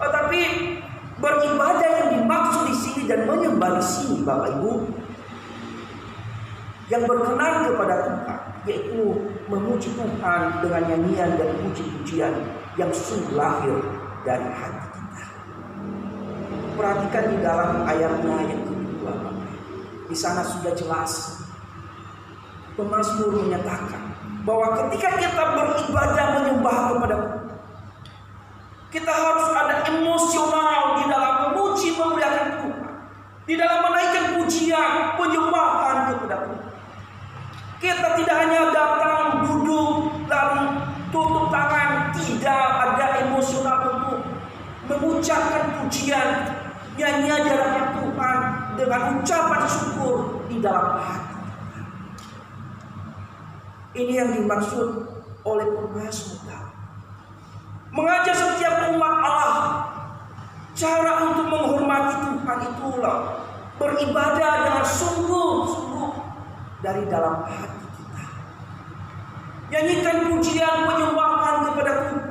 Tetapi beribadah yang dimaksud di sini dan menyembah di sini, Bapak Ibu, yang berkenan kepada Tuhan, yaitu memuji Tuhan dengan nyanyian dan puji-pujian yang sungguh lahir dari hati kita. Perhatikan di dalam ayatnya yang kedua, di sana sudah jelas pemazmur menyatakan bahwa ketika kita beribadah menyembah kepada Tuhan, kita harus ada emosional di dalam memuji memuliakan Tuhan, di dalam menaikkan pujian penyembahan kepada Tuhan. Kita tidak hanya datang duduk lalu tutup tangan, tidak ada emosional untuk mengucapkan pujian, nyanyian di hadapan Tuhan dengan ucapan syukur di dalam hati. Ini yang dimaksud oleh pemazmur. Mengajak setiap umat Allah cara untuk menghormati Tuhan itulah beribadah dengan sungguh-sungguh dari dalam hati kita. Nyanyikan pujian penyembahan kepada Tuhan,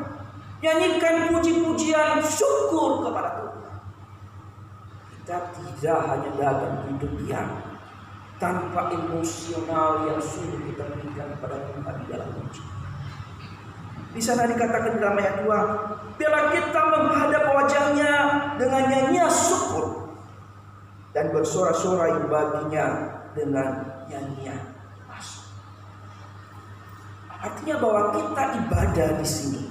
nyanyikan puji-pujian syukur kepada Tuhan. Kita tidak hanya datang hidup yang tanpa emosional yang sungguh kita berikan kepada Tuhan di dalam puji. Di sana dikatakan dalam ayat 2, bila kita menghadap wajahnya dengan nyanyian syukur dan bersorak-sorai baginya dengan nyanyian masuk. Artinya bahwa kita ibadah di sini,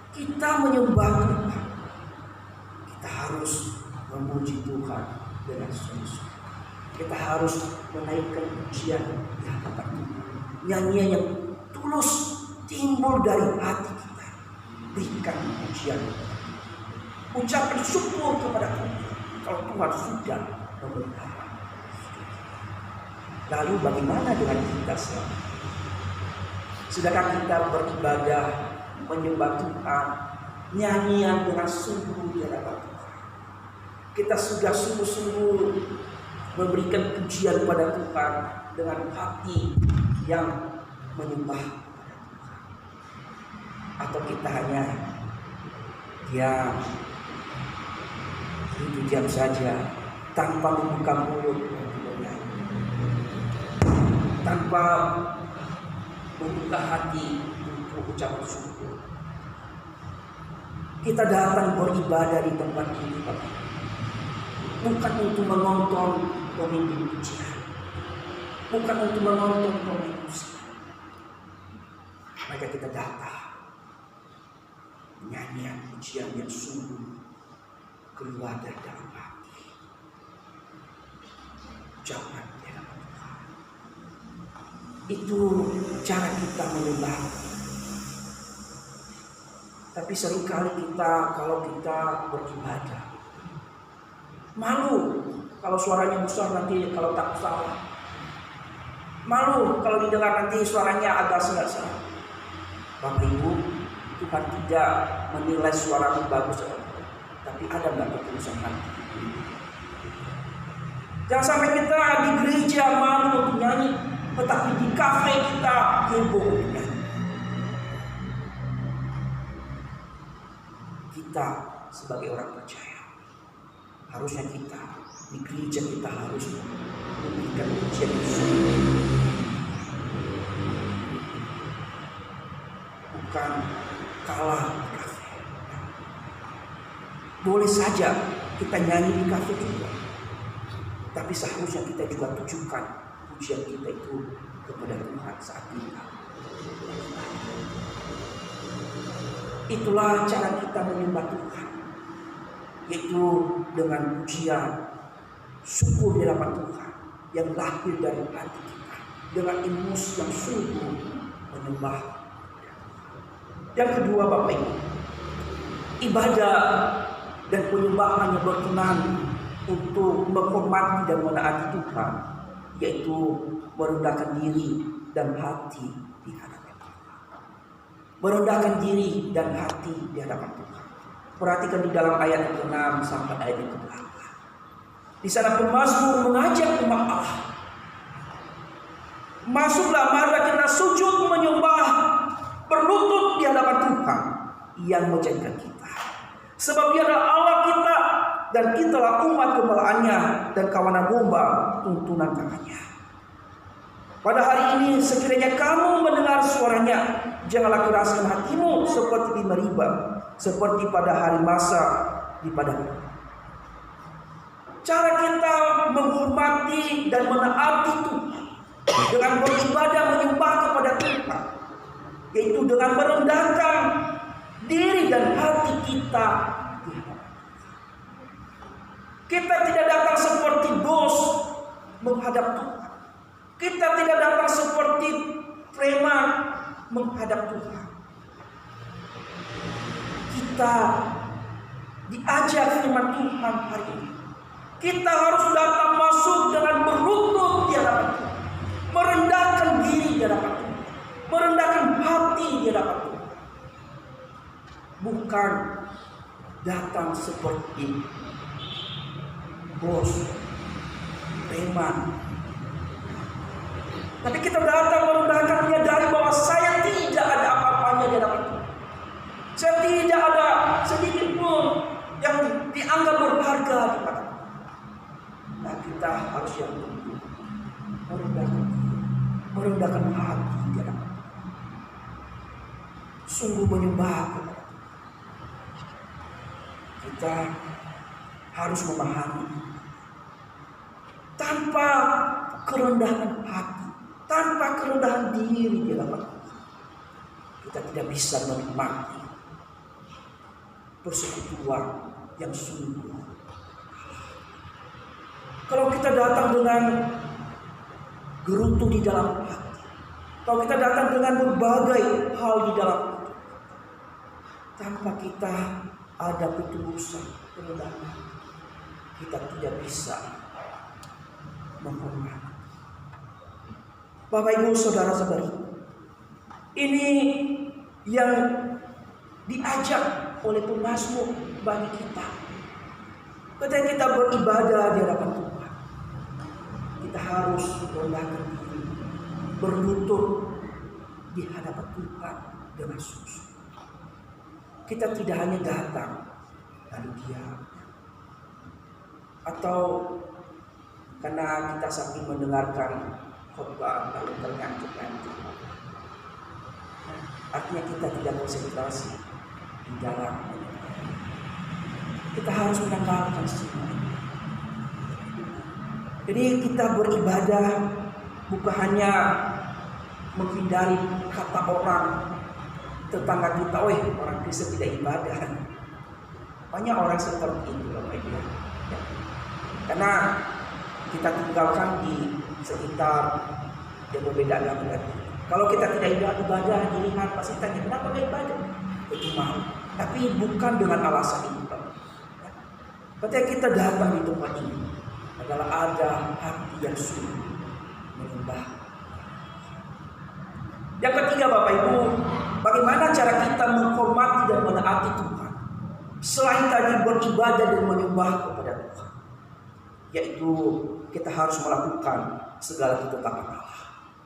kita menyembah Tuhan, kita harus memuji Tuhan dengan sungguh-sungguh. Kita harus menaikkan pujian di hadapan Tuhan, nyanyian yang tulus timbul dari hati kita. Berikan pujian, ucapan syukur kepada Tuhan kalau Tuhan sudah memberkati. Lalu bagaimana dengan kita sekarang? Sudahkah kita beribadah menyembah Tuhan, nyanyian dengan sungguh di hadapan Tuhan? Kita sudah sungguh-sungguh memberikan pujian kepada Tuhan dengan hati yang menyembah, atau kita hanya diam, diam saja tanpa membuka mulut, tanpa membuka hati untuk ucapan syukur. Kita datang beribadah di tempat ini, Bapak, bukan untuk menonton pemimpin pujian, bukan untuk menonton pemimpin musik. Maka kita datang nyanyian pujian yang sungguh keluar dari dalam hati, ucapan di hadapan Tuhan. Itu cara kita menyembah. Tapi seringkali kita kalau kita beribadah malu kalau suaranya besar, nanti kalau tak salah. Malu kalau didengar nanti suaranya agak sengat-sengat. Bapak Ibu, Tuhan tidak menilai suaramu bagus, tapi ada nggak ketulusan hati. Jangan sampai kita di gereja malu untuk nyanyi, tetapi di kafe kita heboh dengan kita sebagai orang percaya. Harusnya kita di gereja kita harus memberikan pujian Yesus, bukan kalah di kafe. Boleh saja kita nyanyi di kafe juga, tapi seharusnya kita juga tujukan pujian kita itu kepada Tuhan saat kita. Itulah cara kita menyembah Tuhan, yaitu dengan pujian, syukur di hadapan Tuhan yang lahir dari hati kita, dengan emosi yang sungguh menyembah. Yang kedua Bapak Ibu, ibadah dan penyembahan yang berkenan untuk menghormati dan menaati Tuhan, yaitu merendahkan diri dan hati di hadapan Tuhan. Merendahkan diri dan hati di hadapan Tuhan. Perhatikan di dalam ayat yang ke-6 sampai ayat yang ke-8. Di sana pemazmur mengajak umat Allah, masuklah, marilah kita sujud menyembah, berlutut di hadapan Tuhan yang menjadikan kita. Sebab Dia adalah Allah kita dan kitalah umat gembalaannya dan kawanan domba tuntunan tangannya. Pada hari ini sekiranya kamu mendengar suaranya, janganlah keraskan hatimu seperti di Meriba, seperti pada hari masa di padang. Cara kita menghormati dan menaati Tuhan dengan beribadah menyembah kepada Tuhan, yaitu dengan merendahkan diri dan hati kita. Kita tidak datang seperti bos menghadap Tuhan. Kita tidak datang seperti preman menghadap Tuhan. Kita diajak firman Tuhan hari ini. Kita harus datang masuk dengan berlutut di hadapan Tuhan, merendahkan diri di hadapan Tuhan, merendahkan hati di hadapan Tuhan. Bukan datang seperti bos, preman. Tapi kita datang merendahkan, menyadari bahwa saya tidak ada apa-apanya di hadapan Tuhan. Saya tidak ada sedikit pun yang dianggap berharga di hadapan Tuhan. Nah, kita harus yang merendahkan hati di hadapan Tuhan. Sungguh menyembah kepada Tuhan. Kita harus memahami, tanpa kerendahan hati, tanpa kerendahan diri di hadapan Tuhan, kita tidak bisa menikmati persekutuan yang sungguh. Kalau kita datang dengan gerutu di dalam hati, kalau kita datang dengan berbagai hal di dalam hati, tanpa kita ada ketulusan, kerendahan, kita tidak bisa menghormati. Bapak Ibu saudara-saudari, ini yang diajak oleh pemazmur bagi kita. Ketika kita beribadah di hadapan Tuhan, kita harus merendahkan diri, berlutut di hadapan Tuhan dengan sungguh. Kita tidak hanya datang lalu diam, atau karena kita saking mendengarkan khotbah lalu terngangkut-ngangkut. Artinya kita tidak konsentrasi di dalam. Kita harus menanggalkan semua. Jadi kita beribadah bukan hanya menghindari kata orang tetangga kita, "Weh, orang Kristen tidak ibadah." Banyak orang seperti itu, Bapak Ibu. Karena kita tinggalkan di sekitar yang berbeda agama. Kalau kita tidak ibadah, dilihat pasti tanya, "Kenapa tidak ibadah?" Itu mau. Tapi bukan dengan alasan itu, Pak. Ketika kita datang di tempat ini adalah ada hati yang sungguh menyembah. Yang ketiga, Bapak Ibu, bagaimana cara kita menghormati dan menaati Tuhan selain tadi beribadah dan menyembah kepada Tuhan, yaitu kita harus melakukan segala ketetapan Allah.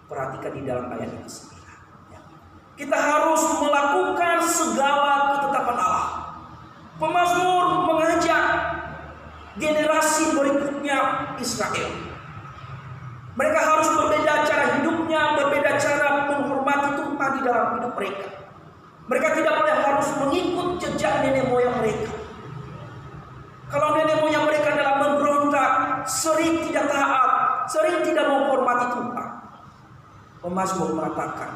Perhatikan di dalam ayat ini 9. Ya. Kita harus melakukan segala ketetapan Allah. Pemazmur mengajak generasi berikutnya Israel. Mereka harus berbeda cara hidupnya, berbeda cara menghormati Tuhan di dalam hidup mereka. Mereka tidak boleh harus mengikut jejak nenek moyang mereka. Kalau nenek moyang mereka dalam memberontak, sering tidak taat, sering tidak menghormati Tuhan. Pemazmur mengatakan,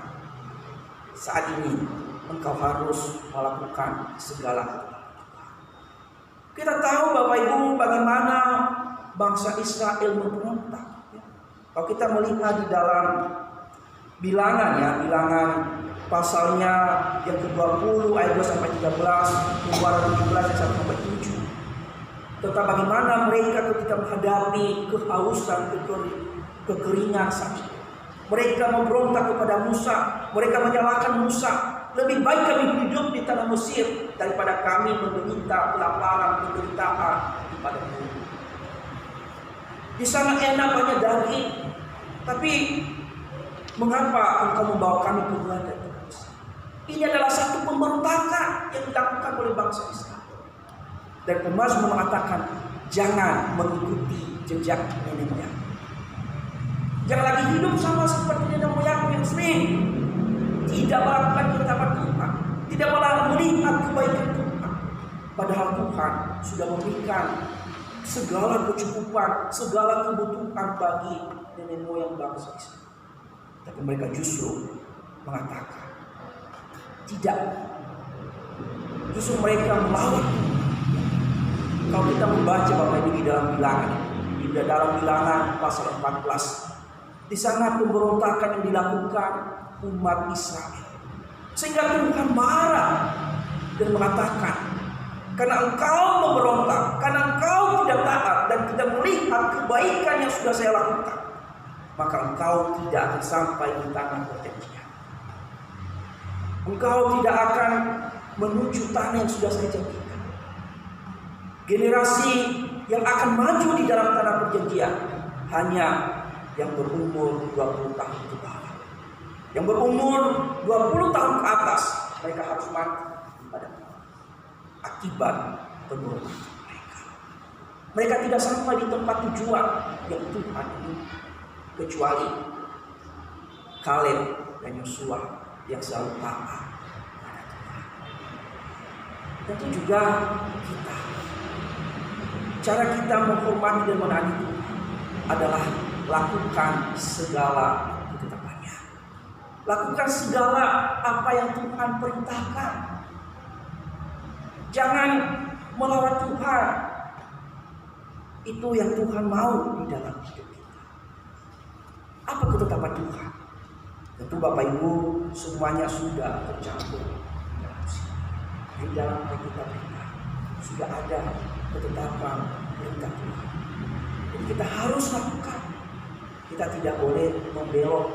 saat ini engkau harus melakukan segala. Kita tahu Bapak Ibu bagaimana bangsa Israel memberontak. Kalau kita melihat di dalam bilangan, ya, bilangan pasalnya yang ke-20 ayat 2 sampai 13, Keluaran 17 ayat 1 sampai 7. Tentang bagaimana mereka ketika menghadapi kehausan, kekeringan sakit. Mereka memberontak kepada Musa, mereka menyalahkan Musa. Lebih baik kami hidup di tanah Mesir daripada kami menderita kelaparan, penderitaan pada bumi. Di sana enak banyak daging, tapi mengapa engkau membawa kami ke belanda? Ini adalah satu pemberontakan yang dilakukan oleh bangsa Israel. Dan pemazmur mengatakan, jangan mengikuti jejak nenek moyang. Jangan lagi hidup sama seperti nenek moyang yang sering tidak melakukan ketetapan Tuhan, tidak melihat kebaikan Tuhan. Padahal Tuhan sudah memberikan segala kecukupan, segala kebutuhan bagi nenek moyang bangsa Israel. Tapi mereka justru mengatakan tidak. Justru mereka melawan. Kalau kita membaca Bapak Ibu di dalam bilangan, di dalam bilangan pasal 14, di sana pemberontakan yang dilakukan umat Israel, sehingga Tuhan marah dan mengatakan, karena engkau memberontak, karena engkau tidak taat dan tidak melihat kebaikan yang sudah saya lakukan, maka engkau tidak akan sampai di tanah perjanjian. Engkau tidak akan menuju tanah yang sudah saya janjikan. Generasi yang akan maju di dalam tanah perjanjian hanya yang berumur 20 tahun ke bawah. Yang berumur 20 tahun ke atas, mereka harus mati pada akibat pemberontakan mereka. Mereka tidak sampai di tempat tujuan yang Tuhan ini, kecuali Kaleb dan Yosua yang selalu taat pada Tuhan. Tentu juga kita, cara kita menghormati dan menaati Tuhan adalah lakukan segala ketetapannya. Lakukan segala apa yang Tuhan perintahkan. Jangan melawan Tuhan. Itu yang Tuhan mau di dalam hidup kita. Apa ketetapan Tuhan? Tentu Bapak Ibu semuanya sudah tercampur di dalam Alkitab kita. Sudah ada ketetapan perintah Tuhan. Jadi kita harus lakukan. Kita tidak boleh membelok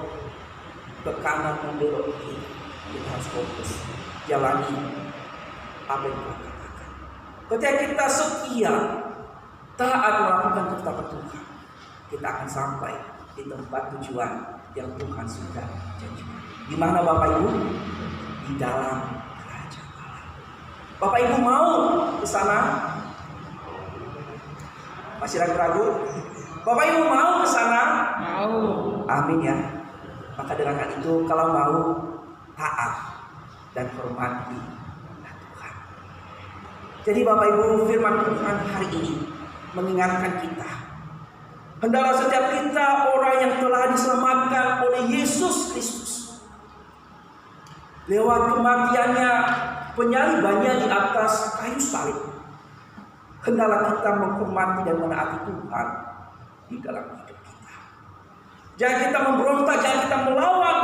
ke kanan, membelok ke kiri. Kita harus fokus jalani apa yang Tuhan katakan. Ketika kita setia taat melakukan ketetapan Tuhan, kita akan sampai di tempat tujuan yang Tuhan sudah janjikan. Di mana Bapak Ibu? Di dalam kerajaan Allah. Bapak Ibu mau ke sana? Masih ragu-ragu? Bapak Ibu mau ke sana? Mau. Amin ya. Maka dengan hal itu kalau mau taat dan hormati Tuhan. Jadi Bapak Ibu, firman Tuhan hari ini mengingatkan kita, hendaklah setiap kita orang yang telah diselamatkan oleh Yesus Kristus lewat kematiannya, penyalibannya di atas kayu salib. Hendaklah kita menghormati dan menaati Tuhan di dalam hidup kita. Jangan kita memberontak, jangan kita melawan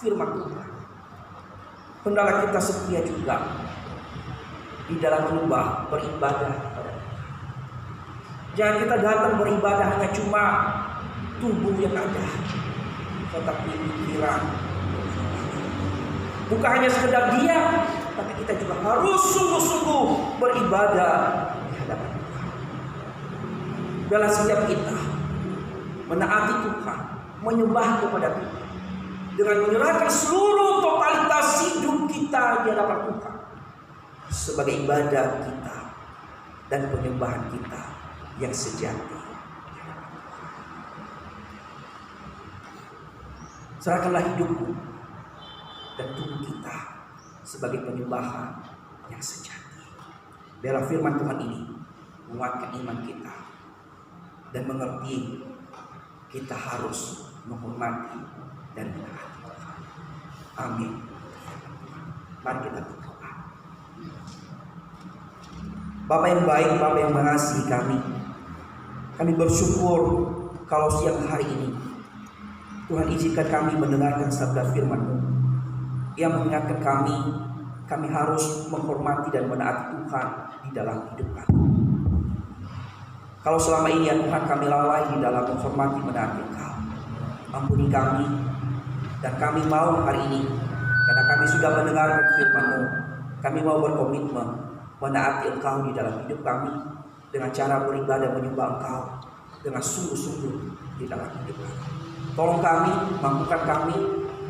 firman Tuhan. Hendaklah kita setia juga di dalam rumah beribadah kepada Tuhan. Jangan kita datang beribadah hanya cuma tubuh yang ada, tetapi pikiran. Bukan hanya sekedar diam, tapi kita juga harus sungguh-sungguh beribadah di hadapan Tuhan. Dalam setiap kita menaati Tuhan, menyembah kepada Tuhan, dengan menyerahkan seluruh totalitas hidup kita di hadapan Tuhan sebagai ibadah kita dan penyembahan kita yang sejati. Serahkanlah hidupmu dan tubuh kita sebagai penyembahan yang sejati. Biarlah firman Tuhan ini menguatkan iman kita dan mengerti kita harus menghormati dan menaati Tuhan. Amin. Mari kita berdoa. Bapa yang baik, Bapa yang mengasihi kami bersyukur kalau siang hari ini Tuhan izinkan kami mendengarkan sabda firman-Mu yang mengingatkan kami harus menghormati dan menaati Tuhan di dalam hidup kami. Kalau selama ini ya Tuhan kami lalai di dalam menghormati menaati Engkau, ampuni kami, dan kami mau hari ini karena kami sudah mendengarkan firman-Mu, kami mau berkomitmen menaati Engkau di dalam hidup kami dengan cara beribadah menyembah Engkau dengan sungguh-sungguh di dalam hidup kami. Tolong kami, mampukan kami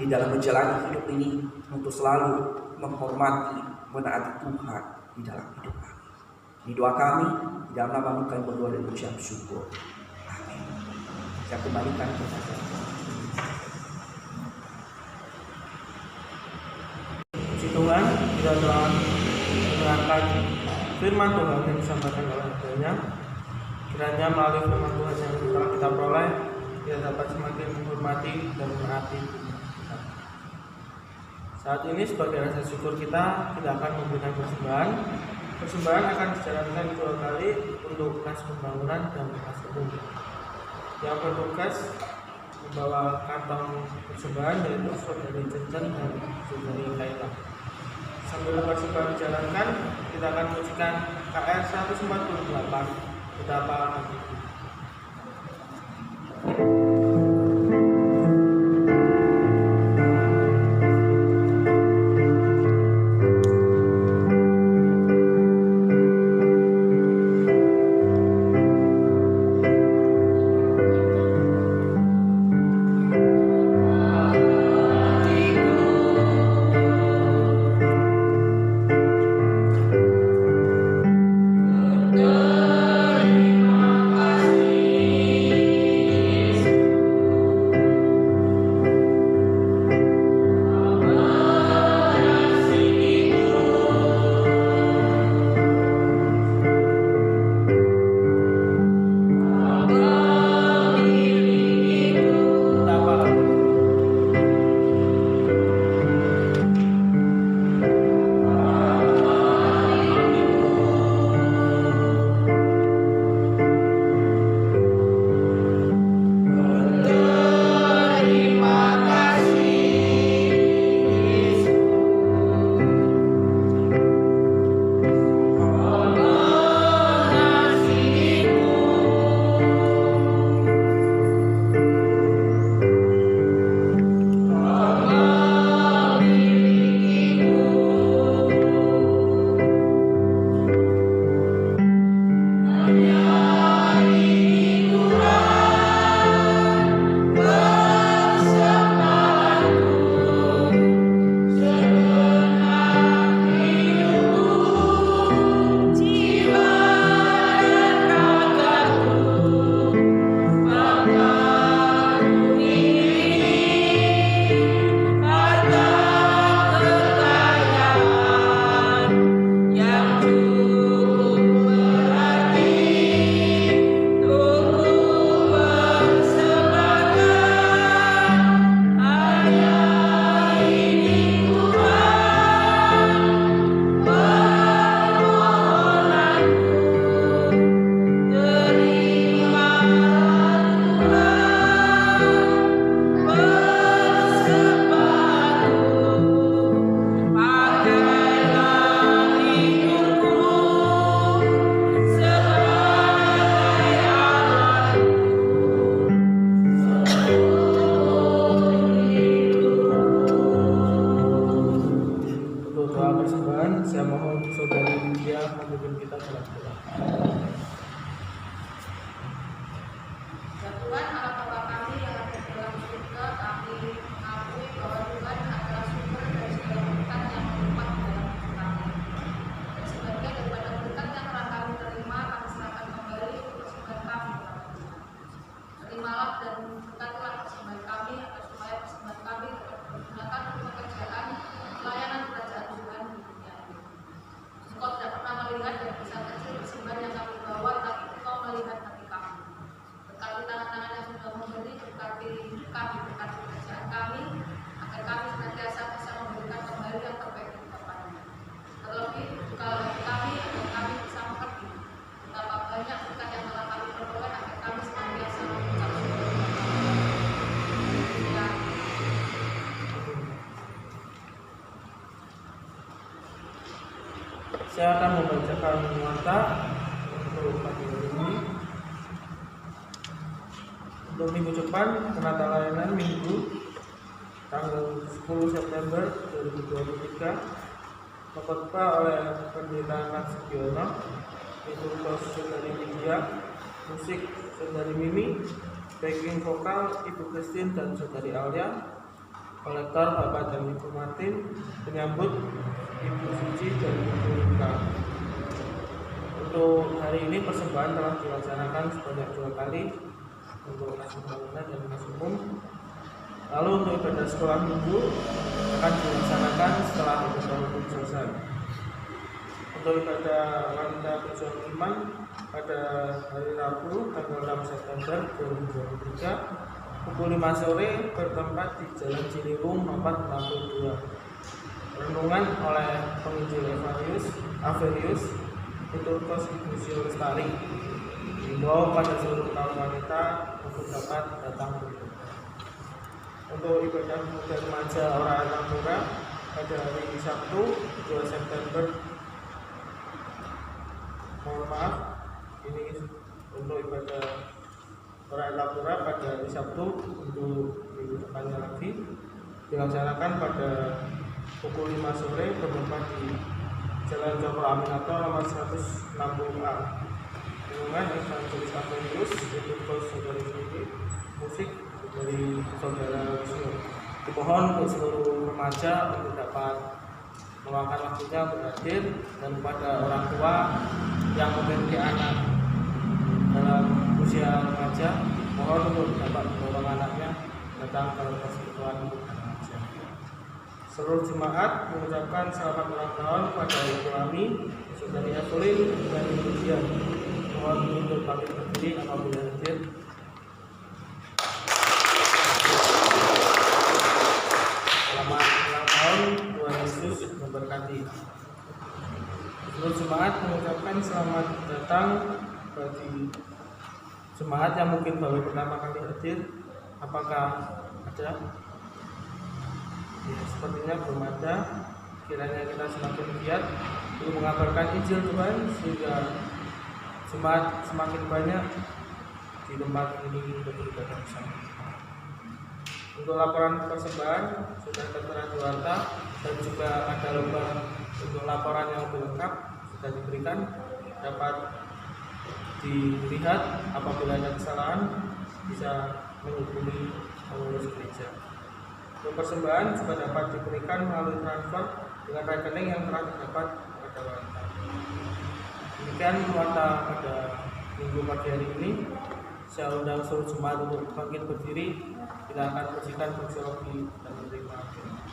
di dalam menjalani hidup ini untuk selalu menghormati, menaati Tuhan di dalam hidup kami. Ini doa kami, di dalam nama kami berdoa dan ucap syukur. Amin. Saya kembalikan kepada Puji Tuhan, kita telah mendengarkan firman Tuhan yang disampaikan oleh Adanya. Kiranya melalui firman Tuhan yang telah kita peroleh, kita dapat semakin menghormati dan menaati Tuhan. Saat ini sebagai rasa syukur kita akan memberikan persembahan. Persembahan akan dijalankan 2 kali untuk kas pembangunan dan kas umum. Yang bertugas membawa kantong persembahan yaitu saudari Centen dan saudari Laila. Sambil persembahan dijalankan, kita akan menyaksikan KR 148 betapa kasih. Tuhan Allah Bapa kami yang ada di dalam surga, kami mengakui membacakan nuansa untuk pagi hari ini. Untuk minggu depan, penata layanan Minggu tanggal 10 September 2023 dikhotbah oleh Pendeta Nasutiono, liturgis Saudari Lydia, musik Saudari Mimi, backing vokal Ibu Christine dan Saudari Alia, kolektor Bapak dan Ibu Martin, penyambut Ibu Suci dan Ibu Rika. Untuk hari ini persembahan telah dilaksanakan sebanyak 2 kali untuk kas bangunan dan kas umum. Lalu untuk ibadah sekolah minggu akan dilaksanakan setelah ibadah umum selesai. Untuk ibadah wanita berjuang iman pada hari Rabu tanggal 6 September 2023 pukul 5 sore bertempat di Jalan Ciliwung nomor 62. Renungan oleh penginjil Averius liturgis Ibu Sio Lestari. Himbau pada seluruh kaum wanita untuk dapat datang berdoa. Untuk ibadah pemuda remaja Ora Elapura pada hari Sabtu 2 September, mohon maaf, ini untuk ibadah Ora Elapura pada hari Sabtu untuk minggu depannya lagi dilaksanakan pada pukul 5 sore bertempat di Jalan Joko Aminato nomor 160A. Renungan Evangelis Averius liturgis Saudari Vivi, musik dari Saudara Wisnu. Dimohon untuk seluruh remaja untuk dapat meluangkan waktunya berhadir, dan kepada orang tua yang memiliki anak dalam usia remaja, mohon untuk dapat mendorong anaknya datang ke persekutuan untuk remaja. Seluruh jemaat mengucapkan selamat ulang tahun pada Ibu Ami, Saudari Evelyn dan Ibu Dian. Mohon untuk bangkit berdiri apabila hadir. Selamat ulang tahun, Tuhan Yesus memberkati. Seluruh jemaat mengucapkan selamat datang bagi jemaat yang mungkin baru pertama kali hadir. Apakah ada? Ya, sepertinya belum ada. Kiranya kita semakin giat untuk mengabarkan Injil Tuhan sehingga jemaat semakin banyak di tempat ini untuk beribadah bersama. Untuk laporan persembahan sudah tertera di warta, dan juga ada lembar untuk laporan yang lebih lengkap sudah diberikan, dapat dilihat. Apabila ada kesalahan bisa menghubungi pengurus gereja. Untuk persembahan juga dapat diberikan melalui transfer dengan rekening yang telah terdapat pada warta. Demikian warta pada minggu pagi hari ini. Saya undang seluruh jemaat untuk bangkit berdiri. Kita akan bersihkan doksi dan menerima firman.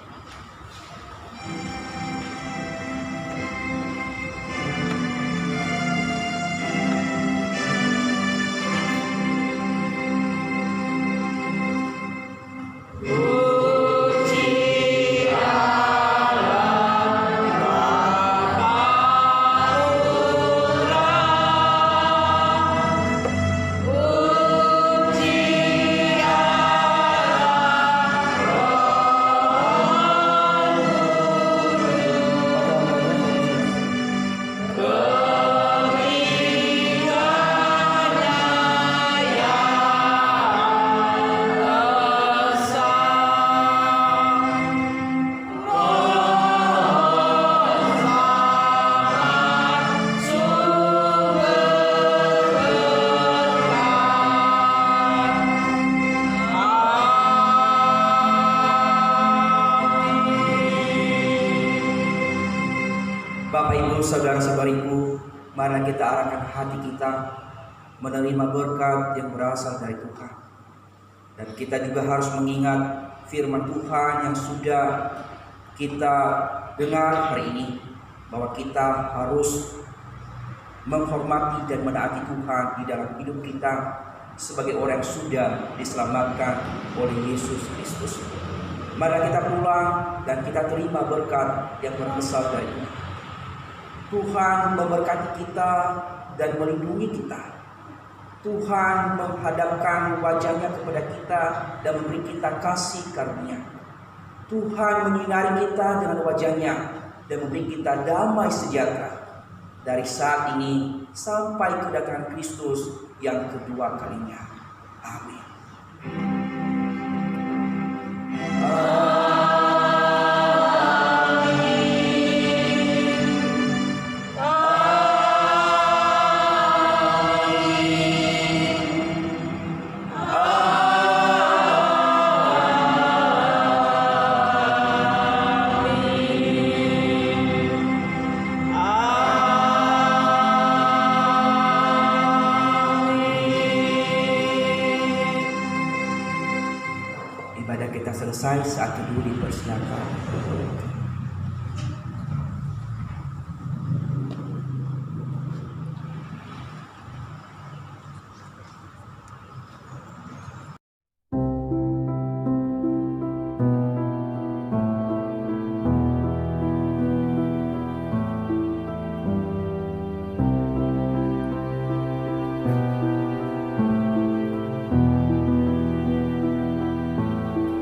Bapak Ibu saudara-saudariku, mari kita arahkan hati kita menerima berkat yang berasal dari Tuhan. Dan kita juga harus mengingat firman Tuhan yang sudah kita dengar hari ini, bahwa kita harus menghormati dan menaati Tuhan di dalam hidup kita sebagai orang yang sudah diselamatkan oleh Yesus Kristus. Mari kita pulang dan kita terima berkat yang berasal dari Tuhan. Tuhan memberkati kita dan melindungi kita. Tuhan menghadapkan wajahnya kepada kita dan memberi kita kasih karunia. Tuhan menyinari kita dengan wajahnya dan memberi kita damai sejahtera. dari saat ini sampai kedatangan Kristus yang kedua kalinya. Amin. Ibadah kita selesai, saat teduh dipersilakan.